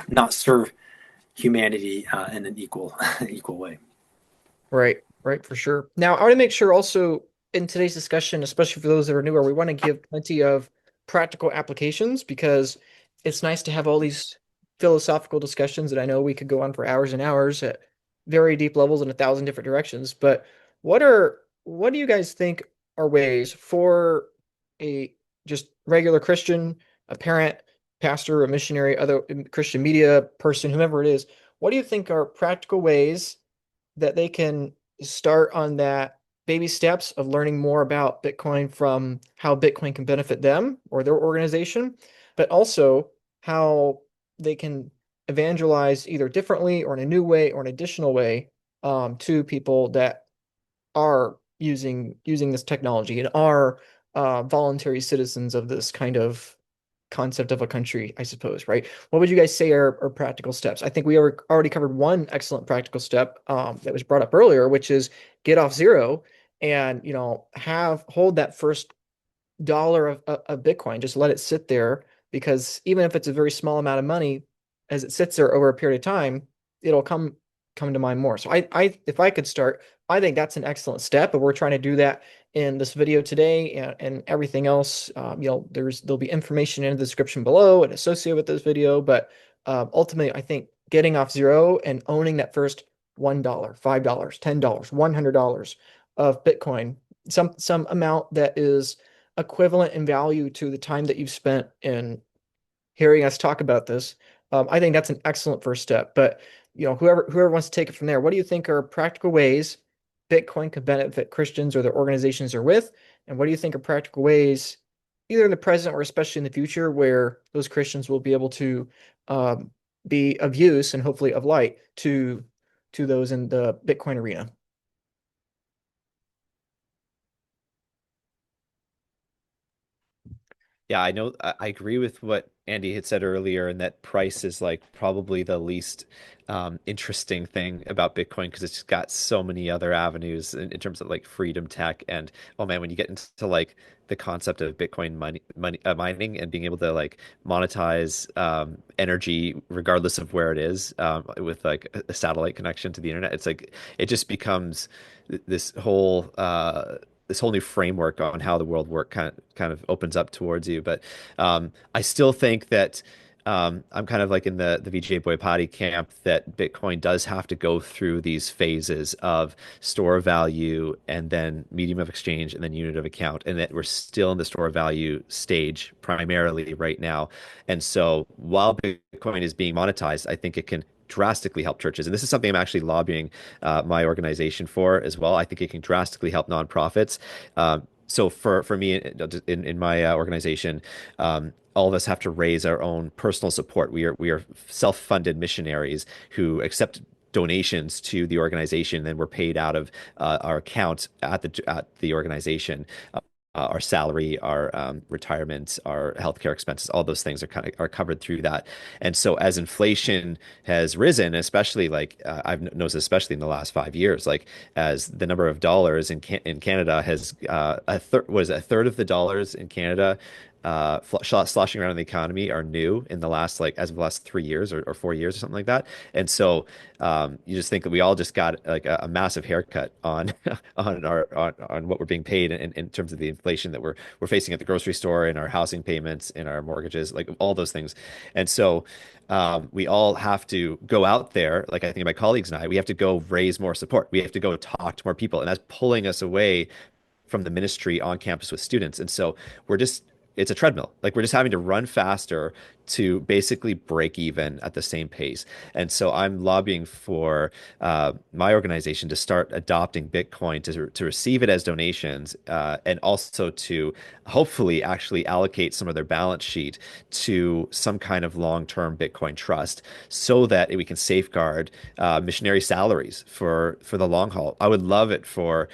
not serve humanity in an equal equal way. Right, right, for sure. Now, I want to make sure also in today's discussion, especially for those that are newer, we want to give plenty of practical applications because it's nice to have all these philosophical discussions that I know we could go on for hours and hours at very deep levels in 1,000 different directions. But what do you guys think are ways for a just regular Christian, a parent, pastor, a missionary, other Christian media person, whomever it is, what do you think are practical ways that they can start on that baby steps of learning more about Bitcoin from how Bitcoin can benefit them or their organization, but also how they can evangelize either differently or in a new way or an additional way to people that are using this technology and are voluntary citizens of this kind of concept of a country, I suppose, right? What would you guys say are practical steps? I think we already covered one excellent practical step that was brought up earlier, which is get off zero and have hold that first dollar of Bitcoin. Just let it sit there because even if it's a very small amount of money, as it sits there over a period of time, it'll come to mind more. So I if I could start, I think that's an excellent step, and we're trying to do that in this video today and everything else. There'll be information in the description below and associated with this video, but ultimately, I think getting off zero and owning that first $1, $5, $10, $100 of Bitcoin, some amount that is equivalent in value to the time that you've spent in hearing us talk about this. I think that's an excellent first step. But whoever wants to take it from there, what do you think are practical ways Bitcoin could benefit Christians or the organizations they're with? And what do you think are practical ways, either in the present or especially in the future, where those Christians will be able to um, be of use and hopefully of light to those in the Bitcoin arena? Yeah, I know. I agree with what Andy had said earlier, and that price is like probably the least interesting thing about Bitcoin because it's got so many other avenues in terms of like freedom tech. And oh man, when you get into like the concept of Bitcoin mining and being able to like monetize energy regardless of where it is with like a satellite connection to the internet, it's like it just becomes this whole this whole new framework on how the world work kind of opens up towards you. But I still think that I'm kind of like in the VJ Boy Potty camp that Bitcoin does have to go through these phases of store of value and then medium of exchange and then unit of account, and that we're still in the store of value stage primarily right now. And so while Bitcoin is being monetized, I think it can drastically help churches. And this is something I'm actually lobbying my organization for as well. I think it can drastically help nonprofits. So for me in my organization, all of us have to raise our own personal support. We are self-funded missionaries who accept donations to the organization, and we're paid out of our account at the organization. Our salary, our retirement, our healthcare expenses, all those things are covered through that. And so as inflation has risen, especially like I've noticed, especially in the last 5 years, like as the number of dollars in Canada has a third of the dollars in Canada sloshing around in the economy are new in the last like as of the last 3 years or 4 years or something like that. And so you just think that we all just got like a massive haircut on on what we're being paid in terms of the inflation that we're facing at the grocery store, in our housing payments, in our mortgages, like all those things. And so we all have to go out there, like I think my colleagues and I, we have to go raise more support. We have to go talk to more people, and that's pulling us away from the ministry on campus with students. And so we're just, it's a treadmill. Like we're just having to run faster to basically break even at the same pace. And so I'm lobbying for my organization to start adopting Bitcoin to receive it as donations and also to hopefully actually allocate some of their balance sheet to some kind of long-term Bitcoin trust so that we can safeguard missionary salaries for the long haul. I would love it for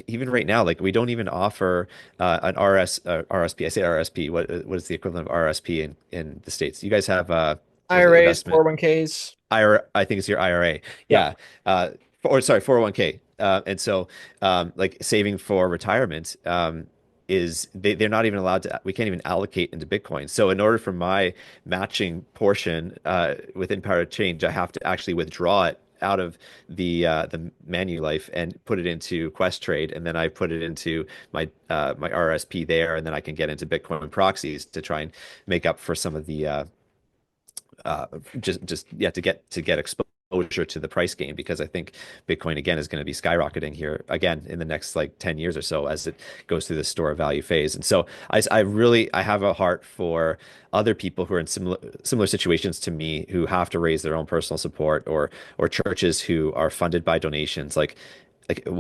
even right now, like we don't even offer an RSP. I say RSP. What is the equivalent of RSP in the States? You guys have what is it, IRAs, investment 401ks. IRA? I think it's your IRA. Yeah. Yeah. Or sorry, 401k. And so like saving for retirement is they're not even allowed to, we can't even allocate into Bitcoin. So in order for my matching portion within Power to Change, I have to actually withdraw it out of the Manulife and put it into Quest Trade, and then I put it into my RSP there, and then I can get into Bitcoin proxies to try and make up for some of the uh, just yeah to get exposure to the price gain, because I think Bitcoin again is going to be skyrocketing here again in the next like 10 years or so as it goes through the store of value phase. And so I really I have a heart for other people who are in similar situations to me who have to raise their own personal support, or churches who are funded by donations. Like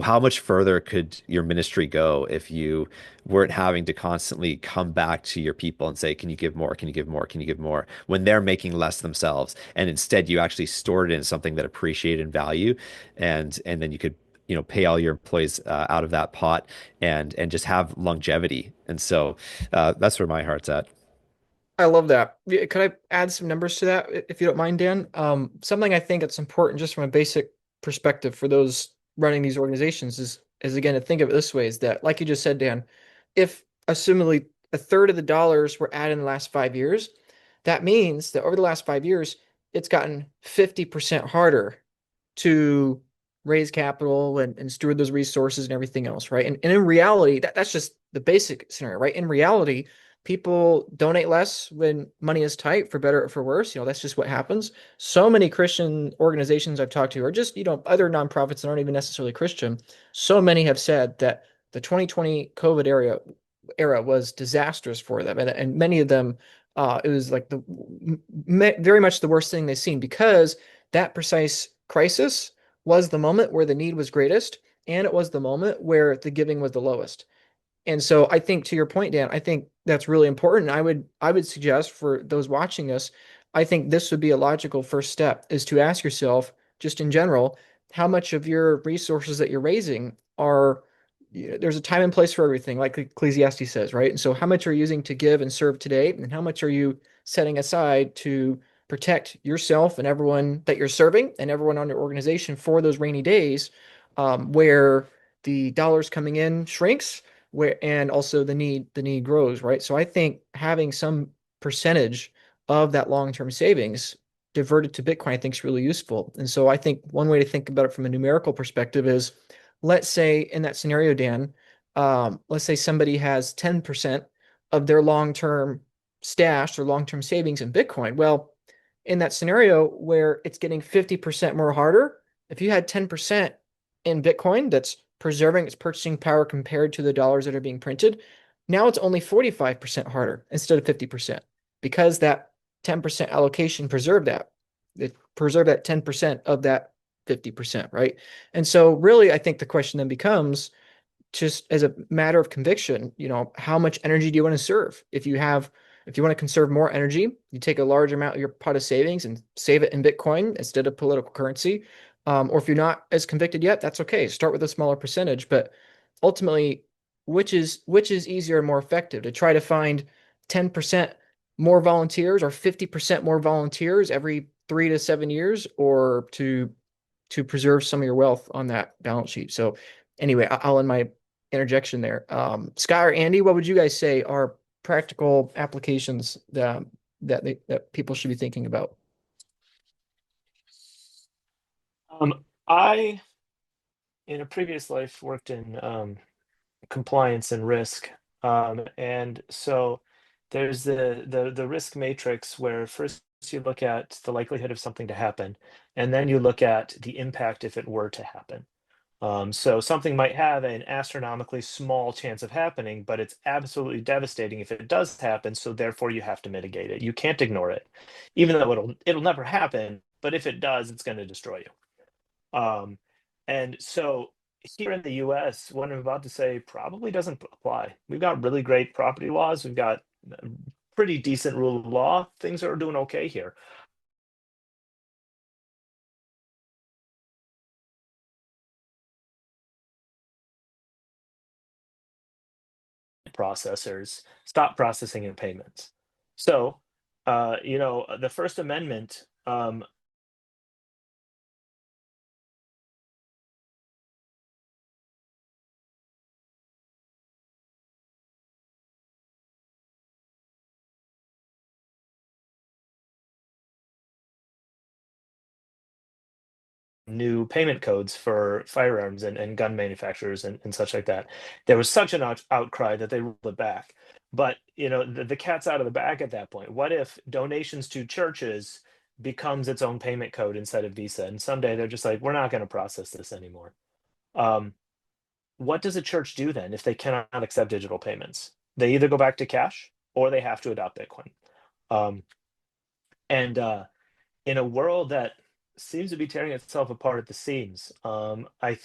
how much further could your ministry go if you weren't having to constantly come back to your people and say, can you give more? Can you give more? Can you give more? When they're making less themselves, and instead you actually stored it in something that appreciated in value, and then you could pay all your employees out of that pot and just have longevity. And so that's where my heart's at. I love that. Could I add some numbers to that, if you don't mind, Dan? Something I think that's important just from a basic perspective for those running these organizations is again to think of it this way: is that, like you just said, Dan, if assumably a third of the dollars were added in the last 5 years, that means that over the last 5 years, it's gotten 50% harder to raise capital and steward those resources and everything else, right? And in reality, that's just the basic scenario, right? In reality, people donate less when money is tight, for better or for worse. That's just what happens. So many Christian organizations I've talked to, or just, other nonprofits that aren't even necessarily Christian, so many have said that the 2020 COVID era was disastrous for them. And many of them, it was like very much the worst thing they've seen, because that precise crisis was the moment where the need was greatest, and it was the moment where the giving was the lowest. And so I think, to your point, Dan, I think that's really important. I would suggest for those watching us, I think this would be a logical first step, is to ask yourself, just in general, how much of your resources that you're raising are there's a time and place for everything, like Ecclesiastes says, right? And so how much are you using to give and serve today, and how much are you setting aside to protect yourself and everyone that you're serving and everyone on your organization for those rainy days, where the dollars coming in shrinks, where and also the need grows, right? So I think having some percentage of that long-term savings diverted to Bitcoin, I think is really useful. And so I think one way to think about it from a numerical perspective is, let's say in that scenario, Dan, let's say somebody has 10% of their long-term stash or long-term savings in Bitcoin. Well, in that scenario where it's getting 50% more harder, if you had 10% in Bitcoin that's preserving its purchasing power compared to the dollars that are being printed, now it's only 45% harder instead of 50% because that 10% allocation preserved that. It preserved that 10% of that 50%, right? And so really, I think the question then becomes, just as a matter of conviction, how much energy do you want to serve? If you want to conserve more energy, you take a large amount of your pot of savings and save it in Bitcoin instead of political currency. Or if you're not as convicted yet, that's okay. Start with a smaller percentage, but ultimately, which is easier and more effective, to try to find 10% more volunteers or 50% more volunteers every 3 to 7 years, or to preserve some of your wealth on that balance sheet. So anyway, I'll end my interjection there. Scott or Andy, what would you guys say are practical applications that people should be thinking about? I, in a previous life, worked in compliance and risk, and so there's the risk matrix where first you look at the likelihood of something to happen, and then you look at the impact if it were to happen. So something might have an astronomically small chance of happening, but it's absolutely devastating if it does happen. So therefore, you have to mitigate it. You can't ignore it, even though it'll never happen. But if it does, it's going to destroy you. And so here in the U.S., what I'm about to say probably doesn't apply. We've got really great property laws. We've got pretty decent rule of law. Things are doing okay here. Processors stop processing in payments. So, the First Amendment, new payment codes for firearms and gun manufacturers and such like that. There was such an outcry that they rolled it back. But the cat's out of the bag at that point. What if donations to churches becomes its own payment code instead of Visa? And someday they're just like, we're not going to process this anymore. What does a church do then if they cannot accept digital payments? They either go back to cash or they have to adopt Bitcoin. And in a world that seems to be tearing itself apart at the seams, I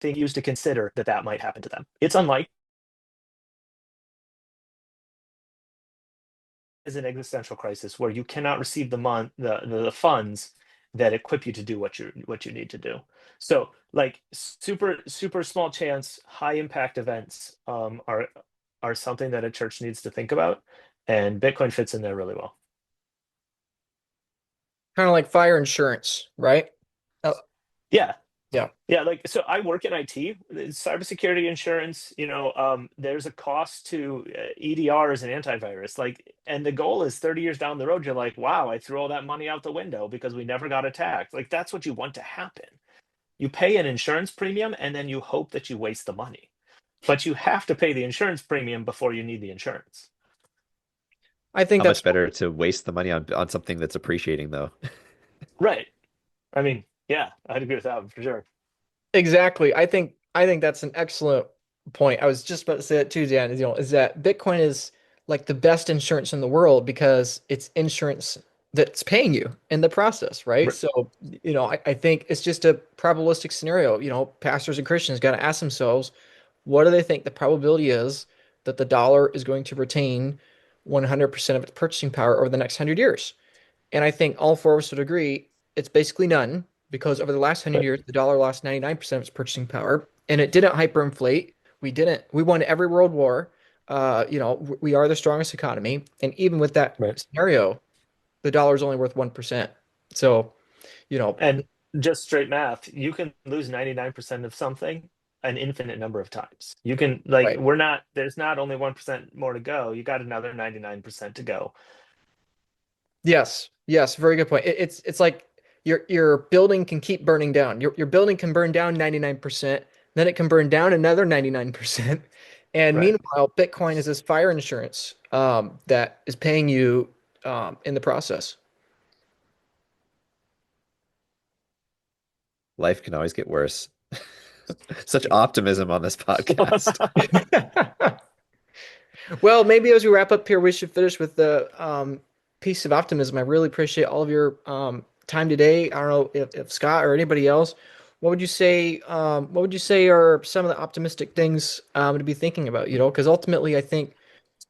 think used to consider that might happen to them. It's unlikely. Is an existential crisis where you cannot receive the funds that equip you to do what you need to do. So like super small chance, high impact events are something that a church needs to think about, and Bitcoin fits in there really well. Kind of like fire insurance, right? Oh, Yeah, yeah. yeah. Like so, I work in IT, cybersecurity insurance. There's a cost to EDR as an antivirus. Like, and the goal is 30 years down the road, you're like, wow, I threw all that money out the window because we never got attacked. Like, that's what you want to happen. You pay an insurance premium, and then you hope that you waste the money. But you have to pay the insurance premium before you need the insurance. I think How much that's better to waste the money on something that's appreciating, though? Right. I mean, yeah, I'd agree with that for sure. exactly. I think that's an excellent point. I was just about to say that too, Dan. Is that Bitcoin is like the best insurance in the world because it's insurance that's paying you in the process, right? R- So, I think it's just a probabilistic scenario. Pastors and Christians got to ask themselves, what do they think the probability is that the dollar is going to retain 100% of its purchasing power over the next 100 years? And I think all four of us would agree it's basically none. because over the last 100 But years, the dollar lost 99% of its purchasing power, and it didn't hyperinflate. We won every world war. We are the strongest economy, and even with that right. scenario, the dollar is only worth 1%. So, you know, And just straight math, you can lose 99% of something an infinite number of times. You can like right. there's not only 1% more to go. You got another 99% to go. Yes, yes, very good point. It's like your building can keep burning down. Your building can burn down 99%, then it can burn down another 99%. And Right. meanwhile, Bitcoin is this fire insurance that is paying you in the process. Life can always get worse. Such optimism on this podcast. Well, maybe as we wrap up here, we should finish with the piece of optimism. I really appreciate all of your time today. I don't know if Scott or anybody else, what would you say are some of the optimistic things to be thinking about? Because ultimately, I think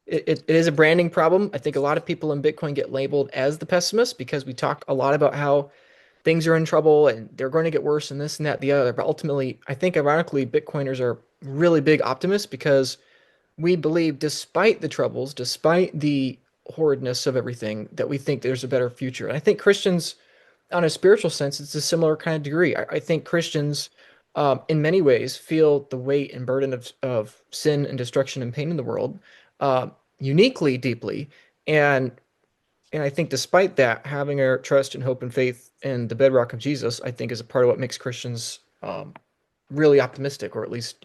it is a branding problem. I think a lot of people in Bitcoin get labeled as the pessimist because we talk a lot about how things are in trouble and they're going to get worse and this and that, the other. But ultimately, I think ironically, Bitcoiners are really big optimists because we believe, despite the troubles, despite the horridness of everything, that we think there's a better future. And I think Christians, on a spiritual sense, it's a similar kind of degree. I think Christians, in many ways, feel the weight and burden of sin and destruction and pain in the world uniquely, deeply. And and I think despite that, having our trust and hope and faith in the bedrock of Jesus, I think is a part of what makes Christians really optimistic, or at least,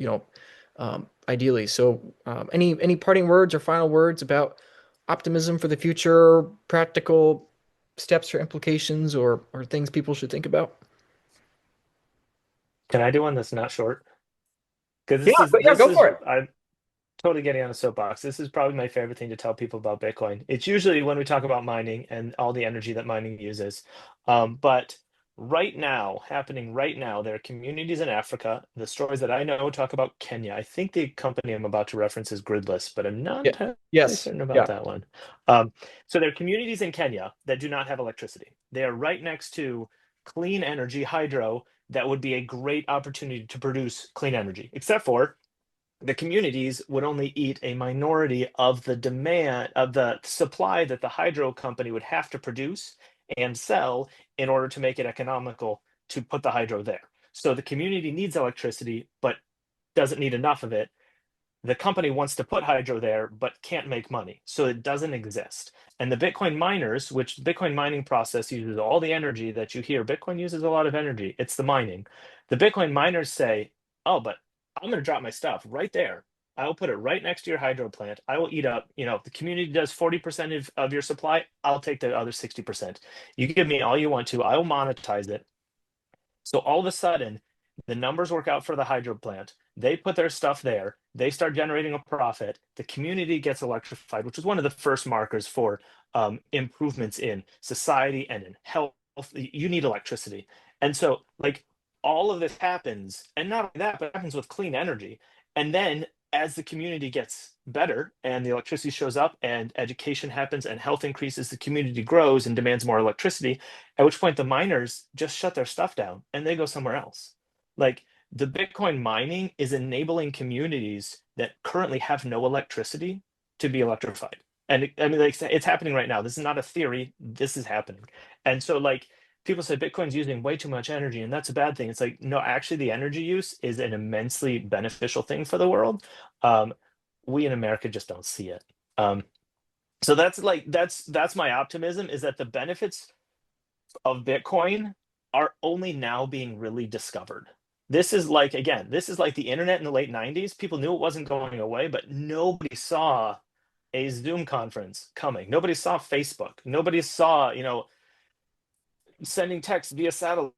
ideally. So, any parting words or final words about optimism for the future, practical steps or implications, or things people should think about? Can I do one that's not short? Because Yeah, yeah, this go is for it. I'm totally getting on a soapbox. This is probably my favorite thing to tell people about Bitcoin. It's usually when we talk about mining and all the energy that mining uses. But right now, happening right now, there are communities in Africa. The stories that I know talk about Kenya. I think the company I'm about to reference is Gridless, but I'm not Yeah. entirely Yes. certain about Yeah. that one. So there are communities in Kenya that do not have electricity. They are right next to clean energy, hydro, that would be a great opportunity to produce clean energy, except for the communities would only eat a minority of the demand of the supply that the hydro company would have to produce and sell in order to make it economical to put the hydro there. So the community needs electricity, but doesn't need enough of it. The company wants to put hydro there, but can't make money. So it doesn't exist. And the Bitcoin miners, which the Bitcoin mining process uses all the energy that you hear, Bitcoin uses a lot of energy. It's the mining. The Bitcoin miners say, oh, but I'm going to drop my stuff right there. I will put it right next to your hydro plant. I will eat up, the community does 40% of your supply. I'll take the other 60%. You give me all you want to. I will monetize it. So all of a sudden, the numbers work out for the hydro plant. They put their stuff there. They start generating a profit. The community gets electrified, which is one of the first markers for improvements in society and in health. You need electricity. And so, like, all of this happens, and not only that, but it happens with clean energy. And then, as the community gets better and the electricity shows up and education happens and health increases, the community grows and demands more electricity, at which point the miners just shut their stuff down and they go somewhere else. Like, the Bitcoin mining is enabling communities that currently have no electricity to be electrified. And I mean, like, it's happening right now. This is not a theory. This is happening. And so, like, people say Bitcoin's using way too much energy and that's a bad thing. It's like, no, actually, the energy use is an immensely beneficial thing for the world. Um, we in America just don't see it. So that's my optimism, is that the benefits of Bitcoin are only now being really discovered. This is like, again, this is like the internet in the late 90s. People knew it wasn't going away, but nobody saw a Zoom conference coming. Nobody saw Facebook. Nobody saw, sending text via satellite.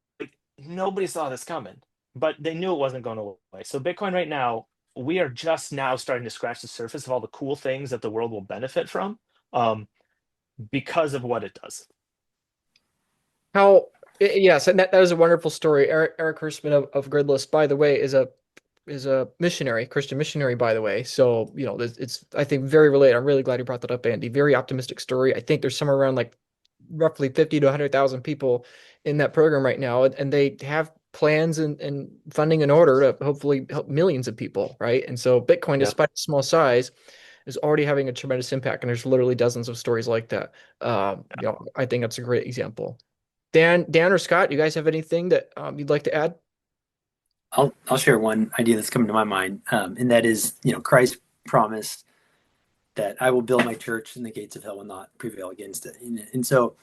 Nobody saw this coming, but they knew it wasn't going away. So Bitcoin right now, we are just now starting to scratch the surface of all the cool things that the world will benefit from, um, because of what it does. How, yes, and that was a wonderful story. Eric Hirschman of Gridless, by the way, is a missionary, Christian missionary, by the way. So, it's, I think, very related. I'm really glad you brought that up, Andy. Very optimistic story. I think there's somewhere around like roughly 50 to 100,000 people in that program right now, and they have plans and funding in order to hopefully help millions of people, right? And so Bitcoin, Yeah. despite its small size, is already having a tremendous impact, and there's literally dozens of stories like that. I think that's a great example. Dan or Scott, you guys have anything that you'd like to add? I'll share one idea that's coming to my mind, and that is, Christ promised that I will build my church and the gates of hell will not prevail against it. And so,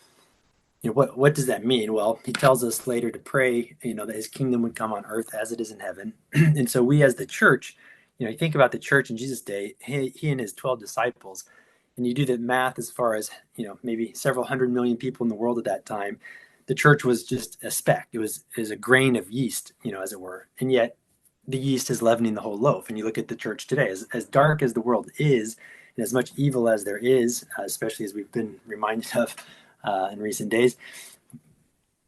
what does that mean? Well, he tells us later to pray, that his kingdom would come on earth as it is in heaven. And so we as the church, you think about the church in Jesus' day, he and his 12 disciples, and you do the math as far as, maybe several 100 million people in the world at that time, the church was just a speck. It was a grain of yeast, as it were. And yet the yeast is leavening the whole loaf. And you look at the church today, as dark as the world is, and as much evil as there is, especially as we've been reminded of in recent days,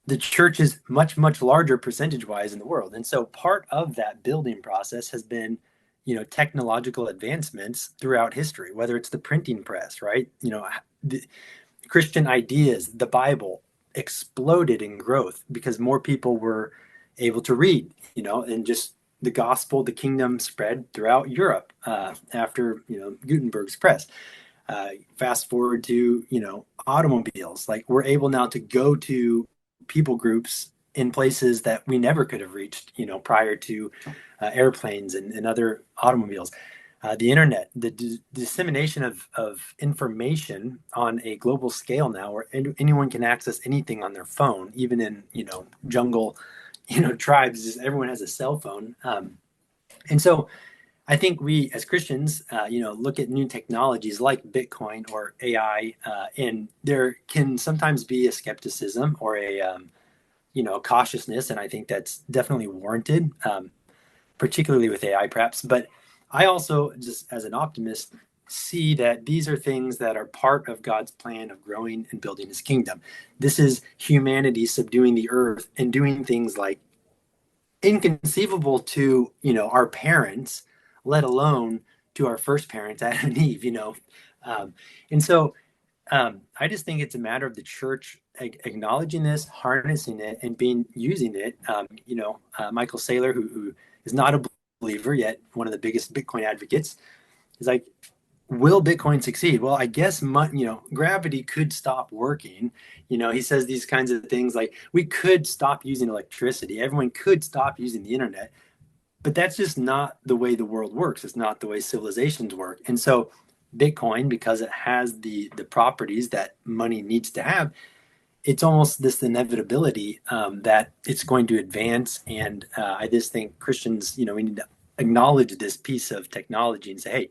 the church is much, much larger percentage wise in the world. And so part of that building process has been, technological advancements throughout history, whether it's the printing press, right? The Christian ideas, the Bible exploded in growth because more people were able to read, and just the gospel, the kingdom spread throughout Europe after, Gutenberg's press. Fast forward to, automobiles, like we're able now to go to people groups in places that we never could have reached, prior to airplanes and other automobiles. The internet, the dissemination of information on a global scale now, where anyone can access anything on their phone, even in, jungle, tribes, just everyone has a cell phone. And so I think we as Christians, look at new technologies like Bitcoin or AI, and there can sometimes be a skepticism or a, cautiousness. And I think that's definitely warranted, particularly with AI perhaps. But I also, just as an optimist, see that these are things that are part of God's plan of growing and building his kingdom. This is humanity subduing the earth and doing things like inconceivable to, our parents, let alone to our first parents, Adam and Eve, and so I just think it's a matter of the church acknowledging this, harnessing it, and using it. Michael Saylor, who is not a believer yet, one of the biggest Bitcoin advocates, is like, will Bitcoin succeed? Well, I guess gravity could stop working. He says these kinds of things like we could stop using electricity. Everyone could stop using the internet, but that's just not the way the world works. It's not the way civilizations work. And so Bitcoin, because it has the properties that money needs to have, it's almost this inevitability that it's going to advance. And I just think Christians, we need to acknowledge this piece of technology and say, hey,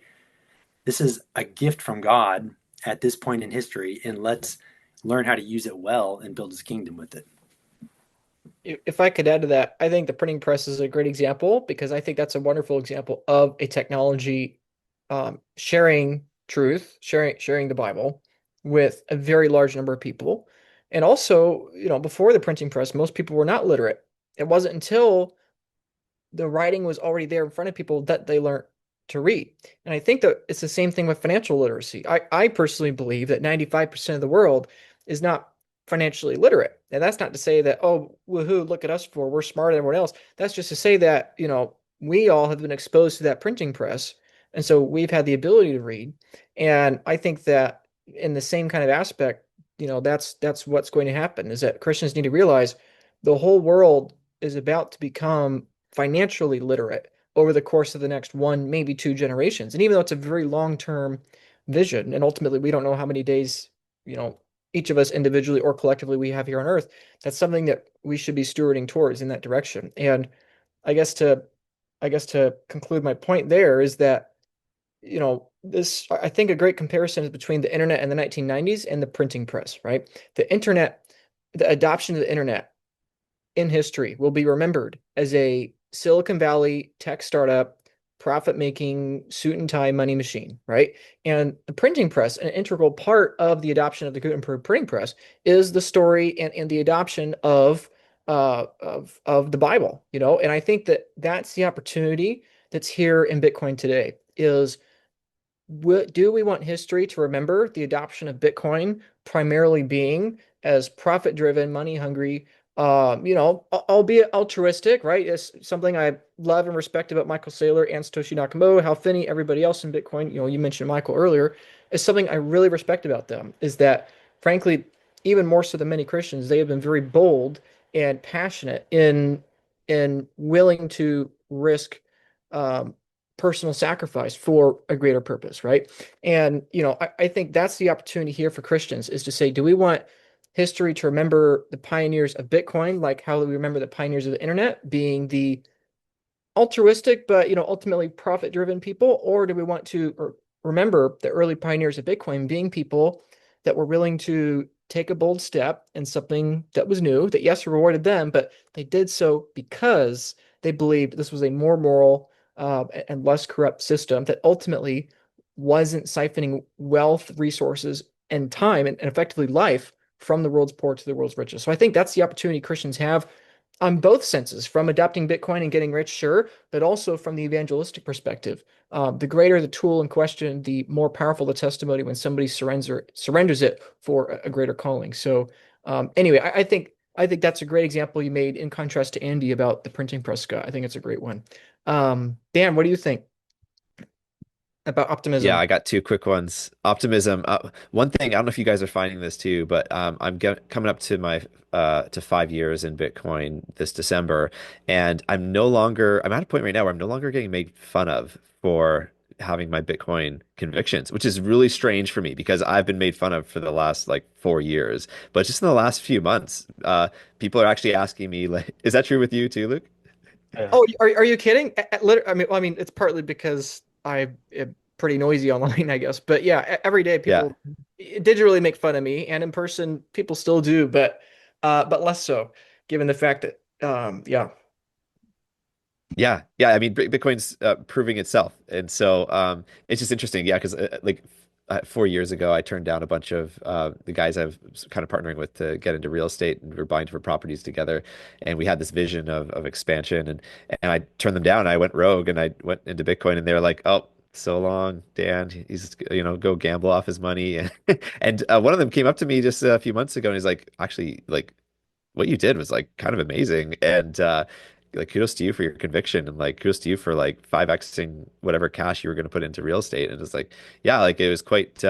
this is a gift from God at this point in history, and let's learn how to use it well and build his kingdom with it. If I could add to that, I think the printing press is a great example because I think that's a wonderful example of a technology sharing truth, sharing the Bible with a very large number of people. And also, before the printing press, most people were not literate. It wasn't until the writing was already there in front of people that they learned to read. And I think that it's the same thing with financial literacy. I personally believe that 95% of the world is not financially literate. And that's not to say that, oh, woohoo, look at us we're smarter than everyone else. That's just to say that, we all have been exposed to that printing press. And so we've had the ability to read. And I think that in the same kind of aspect, that's what's going to happen is that Christians need to realize the whole world is about to become financially literate over the course of the next one, maybe two generations. And even though it's a very long-term vision, and ultimately we don't know how many days, each of us individually or collectively we have here on Earth, that's something that we should be stewarding towards in that direction. And I guess to conclude my point there is that, I think a great comparison is between the internet in the 1990s and the printing press, right? The internet, the adoption of the internet in history will be remembered as a Silicon Valley tech startup, profit making, suit and tie money machine, right? And the printing press, an integral part of the adoption of the Gutenberg printing press, is the story and the adoption of the Bible, And I think that that's the opportunity that's here in Bitcoin today. Is do we want history to remember the adoption of Bitcoin primarily being as profit-driven, money-hungry, albeit altruistic, right? It's something I love and respect about Michael Saylor and Satoshi Nakamoto, Hal Finney, everybody else in Bitcoin. You mentioned Michael earlier. Is something I really respect about them is that, frankly, even more so than many Christians, they have been very bold and passionate in willing to risk um, personal sacrifice for a greater purpose, right? And I think that's the opportunity here for Christians is to say, do we want history to remember the pioneers of Bitcoin, like how we remember the pioneers of the internet being the altruistic, but ultimately profit-driven people, or do we want to remember the early pioneers of Bitcoin being people that were willing to take a bold step in something that was new, that yes, rewarded them, but they did so because they believed this was a more moral and less corrupt system that ultimately wasn't siphoning wealth, resources, and time and effectively life from the world's poor to the world's richest. So I think that's the opportunity Christians have on both senses, from adopting Bitcoin and getting rich, sure, but also from the evangelistic perspective. The greater the tool in question, the more powerful the testimony when somebody surrenders it for a greater calling. So, anyway, I think that's a great example you made in contrast to Andy about the printing press, Scott. I think it's a great one. Dan, what do you think about Yeah, optimism? I got two quick ones. Optimism. One thing, I don't know if you guys are finding this too, but coming up to my to 5 years in Bitcoin this December, and I'm at a point right now where I'm no longer getting made fun of for having my Bitcoin convictions, which is really strange for me because I've been made fun of for the last like 4 years. But just in the last few months, people are actually asking me like, is that true with you too, Luke? Yeah. Oh, are you kidding? I mean, it's partly because I am pretty noisy online, I guess. But yeah, every day Yeah. people digitally make fun of me, and in person people still do, but less so, given the fact that yeah. Yeah, yeah. I mean, Bitcoin's proving itself, and so it's just interesting. Yeah, because 4 years ago, I turned down a bunch of the guys I was kind of partnering with to get into real estate, and we were buying different properties together, and we had this vision of expansion, and I turned them down. I went rogue, and I went into Bitcoin, and they were like, "Oh, so long, Dan. He's go gamble off his money," and one of them came up to me just a few months ago, and he's like, "Actually, like." What you did was like kind of amazing and like kudos to you for your conviction and like kudos to you for like 5xing whatever cash you were going to put into real estate and it's like yeah like it was quite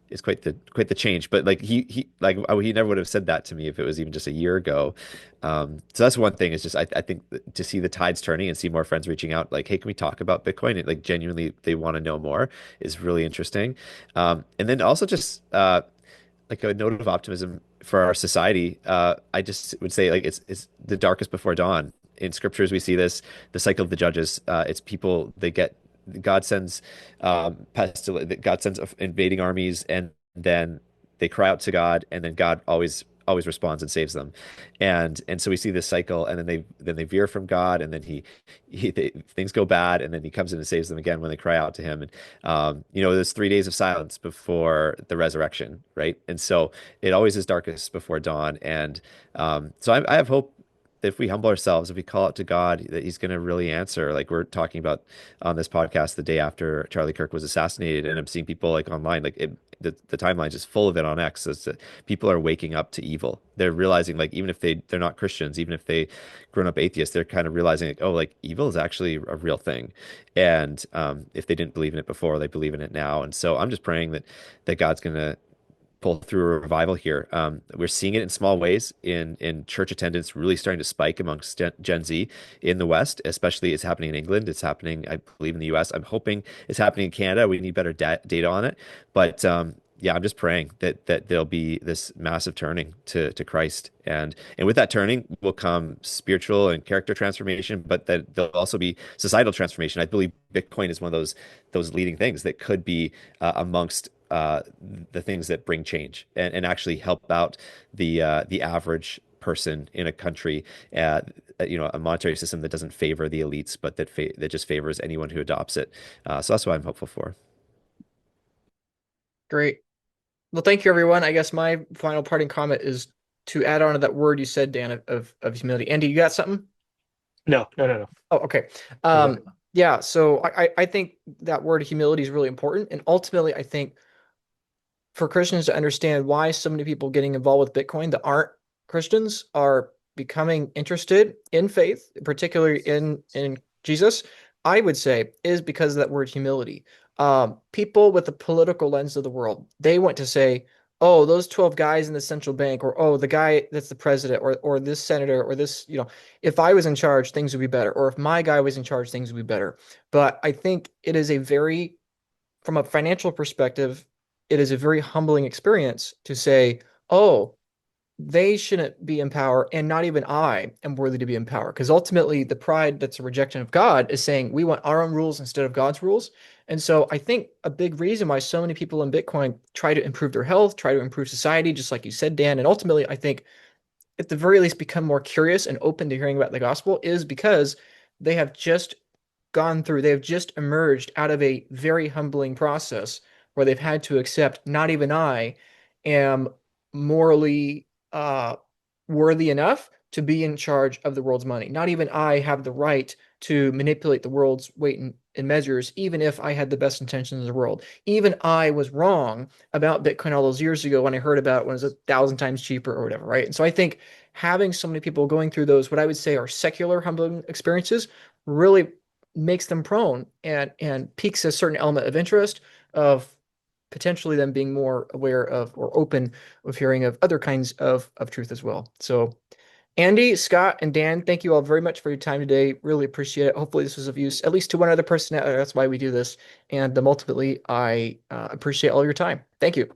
it's quite the change but like he like he never would have said that to me if it was even just a year ago. So that's one thing is just I think to see the tides turning and see more friends reaching out like hey can we talk about Bitcoin and like genuinely they want to know more is really interesting. And then also just like a note of optimism for our society. I just would say like it's the darkest before dawn. In scriptures, we see this, the cycle of the judges. It's people they get God sends God sends invading armies, and then they cry out to God, and then God always responds and saves them, and so we see this cycle, and then they veer from God, and then things go bad, and then he comes in and saves them again when they cry out to him, and there's 3 days of silence before the resurrection, right? And so it always is darkest before dawn. And so I have hope that if we humble ourselves, if we call out to God, that He's going to really answer. Like we're talking about on this podcast the day after Charlie Kirk was assassinated, and I'm seeing people like online, like the timeline is full of it on X. It's that people are waking up to evil. They're realizing, like, even if they're not Christians, even if they grown up atheists, they're kind of realizing, like, oh, like evil is actually a real thing. And if they didn't believe in it before, they believe in it now. And so I'm just praying that God's going to pull through a revival here. We're seeing it in small ways in church attendance really starting to spike amongst Gen Z in the West, especially it's happening in England. It's happening, I believe, in the US. I'm hoping it's happening in Canada. We need better data on it. But yeah, I'm just praying that there'll be this massive turning to Christ. And with that turning will come spiritual and character transformation, but that there'll also be societal transformation. I believe Bitcoin is one of those leading things that could be amongst the things that bring change and actually help out the average person in a country, a monetary system that doesn't favor the elites, but that just favors anyone who adopts it. So that's what I'm hopeful for. Great. Well, thank you, everyone. I guess my final parting comment is to add on to that word you said, Dan, of humility. Andy, you got something? No, no, no, no. Oh, okay. I got it. Yeah, so I think that word humility is really important. And ultimately, I think for Christians to understand why so many people getting involved with Bitcoin that aren't Christians are becoming interested in faith, particularly in Jesus, I would say is because of that word humility. People with the political lens of the world, they want to say, oh, those 12 guys in the central bank, or oh, the guy that's the president, or this senator, or this, if I was in charge, things would be better, or if my guy was in charge, things would be better. But I think it is a very, from a financial perspective, it is a very humbling experience to say, oh, they shouldn't be in power, and not even I am worthy to be in power. Because ultimately, the pride that's a rejection of God is saying we want our own rules instead of God's rules. And so I think a big reason why so many people in Bitcoin try to improve their health, try to improve society, just like you said, Dan, and ultimately, I think at the very least become more curious and open to hearing about the gospel is because they have just they have just emerged out of a very humbling process where they've had to accept not even I am morally worthy enough to be in charge of the world's money. Not even I have the right to manipulate the world's weight and measures, even if I had the best intentions in the world. Even I was wrong about Bitcoin all those years ago when I heard about it when it was 1,000 times cheaper or whatever, right? And so I think having so many people going through those, what I would say are secular humbling experiences, really makes them prone and piques a certain element of interest of potentially them being more aware of or open of hearing of other kinds of truth as well. So Andy, Scott, and Dan, thank you all very much for your time today. Really appreciate it. Hopefully this was of use at least to one other person. That's why we do this. And ultimately, I appreciate all your time. Thank you.